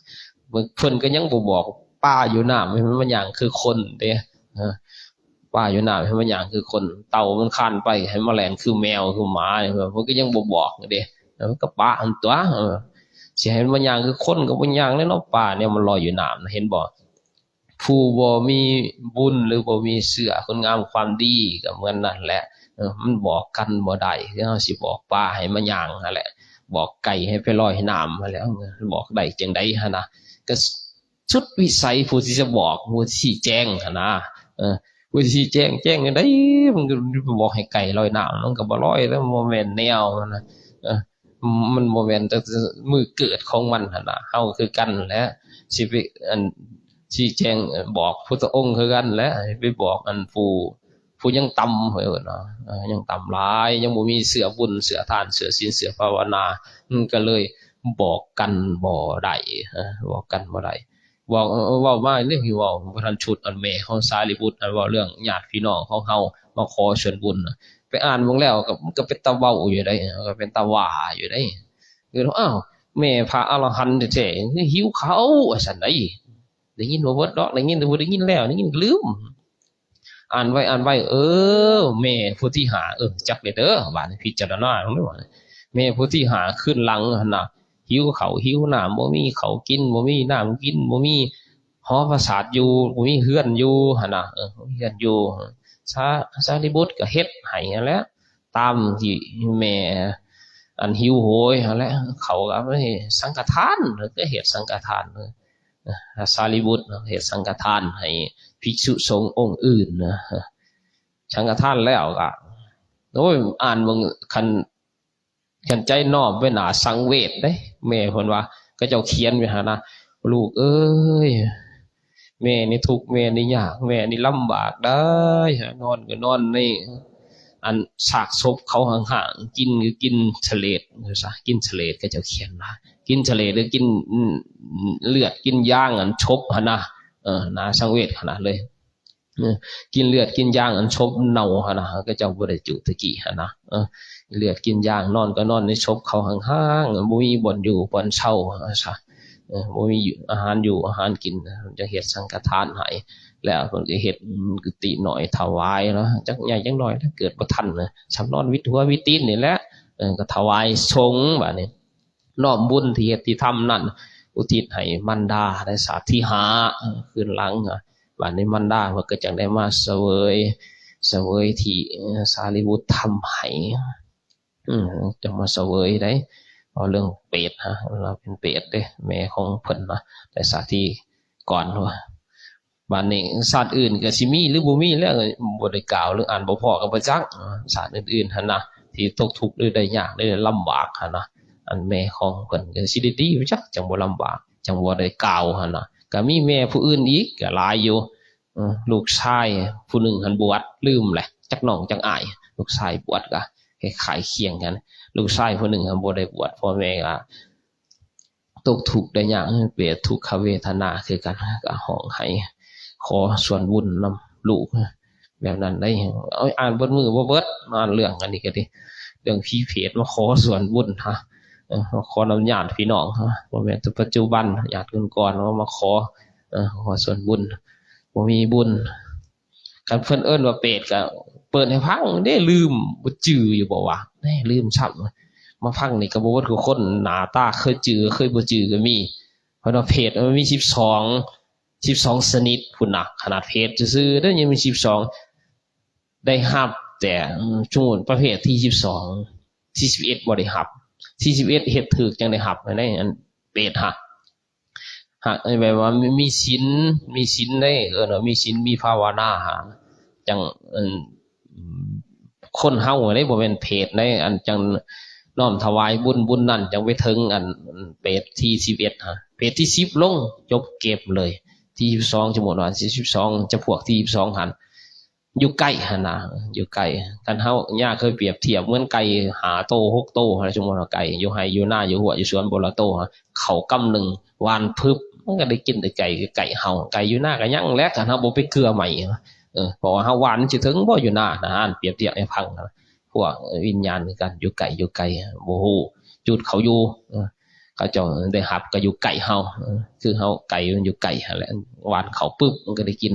เพิ่นก็ยังบ่บอกป้าอยู่น้ำให้มันอย่างคือคนเด้ป้าอยู่น้ำให้มันอย่างคือคนเต่ามันคานไปให้แมลงคือแมวคือหมาเนี่ยเพิ่นก็ยังบ่บอกเด้มันก็ป้าอันตัวสิให้มันอย่างคือคนก็บ่อย่างแล้วเนาะป่าเนี่ยมันลอยอยู่น้ำเห็นบ่ผู้บ่มีบุญหรือบ่มีเสื้อคุณงามความดีก็เหมือนนั่นแหละมันบอกกันบ่ได้คือเฮาสิบอกป่าให้มันอย่างนั่นแหละบอกไก่ให้ไปลอยน้ำนั่นแหละบอกได้จังได๋หั่นน่ะก็สุดวิสัยผู้ที่จะบอกผู้ที่แจ้งหั่นน่ะผู้ที่แจ้งจังได๋มันก็บอกให้ไก่ลอยน้ำมันก็บ่ลอยแล้วบ่แม่นแนวนั่นน่ะมันบ่แม่นแต่มือเกิดของมันหั่นน่ะเฮาคือกันแหละสิไปอันชี้แจงบอกพุทธองค์คือกันแหละไปบอกอันผู้ยังต่ำเพิ่นเนาะยังต่ำหลายยังบ่มีเสื้อบุญเสื้อทานเสื้อศีลเสื้อภาวนาก็เลยบอกกันบ่ได้บอกกันบ่ได้บอกเว้ามาเรื่องที่เว้าบ่ทันชุดอันแม่ของสารีบุตรอันเว้าเรื่องญาติพี่น้องของเฮามาขอส่วนบุญไปอ่านเบิ่งแล้วก็เป็นตาเว้าอยู่ได้ก็เป็นตาว่าอยู่ได้คืออ้าวแม่พระอรหันต์แท้ๆหิวข้าวว่าซั่นได้ยินบ่เบิดดอกได้ยินแต่บ่ได้ยินแล้วได้ยินลืมอ่านไว้แม่ผู้ที่หาจักเด้อบาดนี้พิจารณาลงด้วยว่าแม่ผู้ที่หาขึ้นหลังหั่นน่ะหิวข้าวหิวน้ำบ่มีข้าวกินบ่มีน้ำกินบ่มีหอประสาทอยู่บ่มีเฮือนอยู่หั่นน่ะเฮือนอยู่สารีบุตรก็เฮ็ดให้นั่นแหละตามที่แม่อันหิวโหยนั่นแหละเขาก็ให้สังฆทานก็เฮ็ดสังฆทาน สารีบุตรเฮ็ดสังฆทานให้ภิกษุสงฆ์องค์อื่นนะสังฆทานแล้วก็โอ้ยอ่านมึงคันใจนอบไว้หนาสังเวชเด้แม่เพิ่นว่าก็เจ้าเขียนไว้หานะลูกเอ้ยแม่นี่ทุกข์แม่นี่ยากแม่นี่ลำบากได้นอนก็นอนในอันซากศพเขาห่างๆกินคือกินเฉลดซะกินเฉลดก็เจ้าเขียนว่ากินเฉลดหรือกินเลือดกินย่างอันชบหั่นนะน่าสังเวชขนาดเลยกินเลือดกินย่างอันชบเน่าหั่นนะก็เจ้าบ่ได้จุตะกี้หั่นนะเลือดกินย่างนอนก็นอนในชบเขาห่างๆบ่มีบ่อนอยู่บ่อนเช่าซะบ่มีอาหารอยู่อาหารกินจะเฮ็ดสังฆทานให้แล้วเพิ่นก็เฮ็ดกุฏิหน่อยถวายเนาะจักใหญ่จักน้อยถ้าเกิดบ่ทันนะสำนอนวิทย์หัววิตีนนี่แหละก็ถวายสงฆ์บัดนี้น้อมบุญที่เฮ็ดที่ทำนั่นอุทิศให้มารดาได้สาธิหาคืนหลังบัดนี้มารดาเพิ่นก็จังได้มาเสวยที่สารีบุตรทำให้จะมาเสวยได้เอาเรื่องเปรตเราเป็นเปรตเด้แม่ของเพิ่นนะแต่สาธิก่อนว่าบ้านนี้ศาสตร์อื่นก็สิมีหรือบ่มีแล้วบ่ได้กล่าวหรืออ่านบ่พอก็บ่จักศาสตร์อื่นๆหั่นนะที่ตกทุกข์หรือได้ยากได้ลำบากหั่นนะอันแม่ของเพิ่นก็สิได้ดีบ่จักจังบ่ลำบากจังบ่ได้กล่าวหั่นนะก็มีแม่ผู้อื่นอีกก็หลายอยู่ลูกชายผู้หนึ่งหันบวชลืมแหละจักน้องจักอ้ายลูกชายบวชก็คล้ายๆเคียงกันลูกชายผู้หนึ่งหันบ่ได้บวชพ่อแม่ก็ตกทุกข์ได้ยากเปรียบทุกขเวทนาคือกันก็ห้องให้ขอส่วนบุญนำลูกแบบนั้นได้เอาอ่านเบิดมือบ่เบิดอ่านเรื่องกันนี่ก็ดิเรื่องผีเพศมาขอส่วนบุญขอนำญาติพี่น้องบ่แม่นแต่ปัจจุบันญาติก่อนๆมาขอส่วนบุญบ่มีบุญคันเพิ่นเอิ้นว่าเปรตก็เปิดให้ฟังได้ลืมบ่จื้ออยู่บ่วะได้ลืมซ้ำมาฟังนี่ก็บ่ว่าคือคนหน้าตาเคยจื้อเคยบ่จื้อก็มีเพราะว่าเพศมันมี12ชนิดพุ่นน่ะขนาดเพศซื่อๆเด้อยังมี12ได้รับแต่สมมุติประเภทที่12ที่11บ่ได้รับที่11เฮ็ดถูกจังได้รับได้อันเปรตหากแบบว่ามีศีลได้มีศีลมีภาวนาจังคนเฮาได้บ่แม่นเพศได้อันจังน้อมถวายบุญนั่นจังไปถึงอันเพศที่11เพศที่10ลงจบเก็บเลยที่12สมมุติว่า12จะพวกที่22หั่นอยู่ใกล้หั่นน่ะอยู่ใกล้กันเฮาย่าเคยเปรียบเทียบเหมือนไก่5โต6โตอะไรสมมุติว่าไก่อยู่ไร่อยู่นาอยู่หัวอยู่สวนบ่ละโตเขากำนึงวานพึบมันก็ได้กินแต่ไก่เห่าไก่อยู่หน้าก็ยังแล้วกันเฮาบ่ไปเกลือใหม่เพราะว่าเฮาหวานสิถึงบ่อยู่หน้านะเปรียบเทียบให้ฟังพวกวิญญาณคือกันอยู่ไก่บ่ฮู้จุดเขาอยู่เขาเจ้าได้รับก็อยู่ไก่เฮาคือเฮาไก่มันอยู่ไก่หั่นแหละหวานเขาปึ๊บมันก็ได้กิน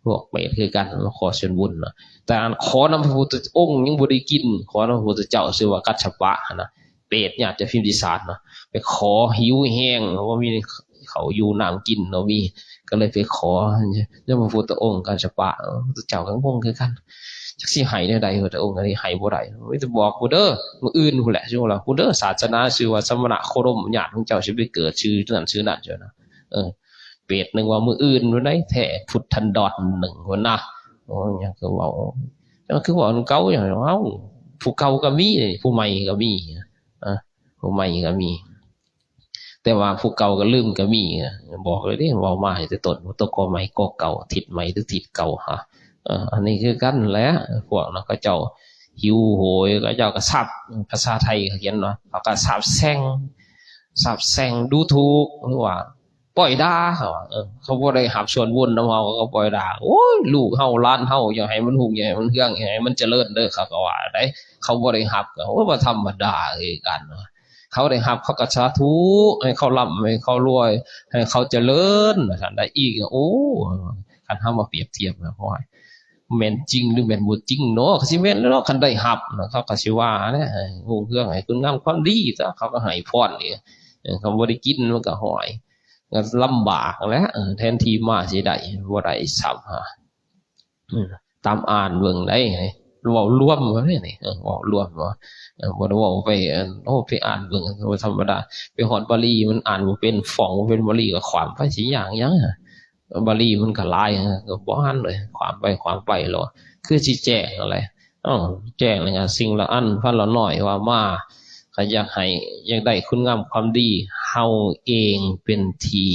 พวกเปรตคือกันขอส่วนบุญแต่ขอนำพระพุทธองค์ยังบ่ได้กินขอนำพระพุทธเจ้าชื่อว่ากัสสปะนะเปรตญาติจะพิมพิสารไปขอหิวแห้งว่ามีเขาอยู่น้ำกินเนาะมีก็เลยไปขอเนี่ยพระพุทธองค์กัสสปะเจ้าทั้งพงคือกันจักสิให้ได้ใดพระองค์อันนี้ให้บ่ได้ไม่จะบอกกูเด้อมื้ออื่นพุ่นแหละชื่อว่ากูเด้อศาสนาชื่อว่าสมณะโคดมญาติของเจ้าสิไปเกิดชื่อนั้นชื่อนั้นจ้ะนะเปรตนึงว่ามื้ออื่นบ่ได้แท้พุทธันดรนึงพุ่นนะโอ้ยก็เว้าจังคือว่าเก่าอย่างเอ้าผู้เก่าก็มีผู้ใหม่ก็มีผู้ใหม่ก็มีแต่ว่าผู้เก่าก็ลืมก็มีบอกเลยเด้เว้ามาให้แต่ต้นว่าตกอใหม่ก็เก่าทิศใหม่หรือทิศเก่าอันนี้คือกันแหละพวกนั้นก็เจ้าหิวโหยก็เจ้าก็ซับภาษาไทยเขาเขียนว่าเขาก็ซับแซงดูถูกหรือว่าปล่อยด่าเขาบ่ได้รับส่วนบุญนำเฮาก็ปล่อยด่าโอ้ยลูกเฮาหลานเฮาอย่าให้มันฮู้อย่าให้มันเฮืองอย่าให้มันเจริญเด้อเขาก็ว่าได้เขาบ่ได้รับก็โอ้บ่ธรรมดาคือกันเขาได้รับเขาก็สาธุให้เขาร่ำให้เขารวยให้เขาเจริญซั่นได้อีกโอ้คันเฮามาเปรียบเทียบนะพ่อแม่นจริงหรือแม่นบ่จริงเนาะก็สิแม่นแล้วเนาะคันได้รับเขาก็สิว่านะฮู้เรื่องให้คุณงามความดีซะเขาก็ให้พรนี่เขาบ่ได้กินมันก็ห้อยก็ลำบากแล้วแทนที่มาสิได้บ่ได้ซ้ำตามอ่านเบิ่งได้ เว้ารวมว่านี่เว้ารวมว่าบ่ได้เว้าไปไปอ่านเบิ่งบ่ธรรมดาไปฮอดบาลีมันอ่านบ่เป็นฟ้องบ่เป็นบาลีก็ความไปสิอย่างหยังบาลีมันก็หลายก็บ่อ่านเลยความไปความไปแล้วคือสิแจ้งอะไรแจ้งอะไรสิ่งละอันพันละน้อยว่ามาก็อยากให้อยากได้คุณงามความดีเฮาเองเป็นที่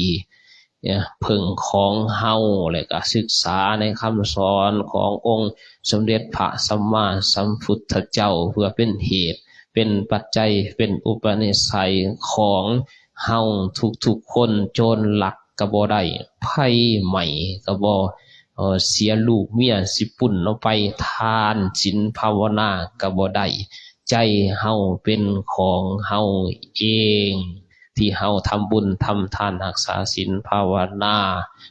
พึ่งของเฮาแล้วก็ศึกษาในคำสอนขององค์สมเด็จพระสัมมาสัมพุทธเจ้าเพื่อเป็นเหตุเป็นปัจจัยเป็นอุปนิสัยของเฮาทุกๆคนโจรหลักกระบ่ได้ไพ่ใหม่กระบ่เสียลูกเมียสิปุ่นเอาไปทานศีลภาวนากระบ่ได้ใจเฮาเป็นของเฮาเองที่เฮาทำบุญทำทานรักษาศีลภาวนา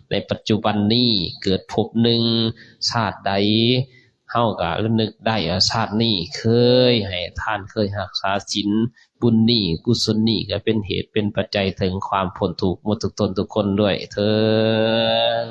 ในปัจจุบันนี้เกิดภพหนึ่งชาติใดเฮาก็ระลึกได้ชาตินี้เคยให้ทานเคยรักษาศีลบุญนี้กุศลนี้ก็เป็นเหตุเป็นปัจจัยถึงความพ้นทุกข์หมดทุกตนทุกคนด้วยเถิด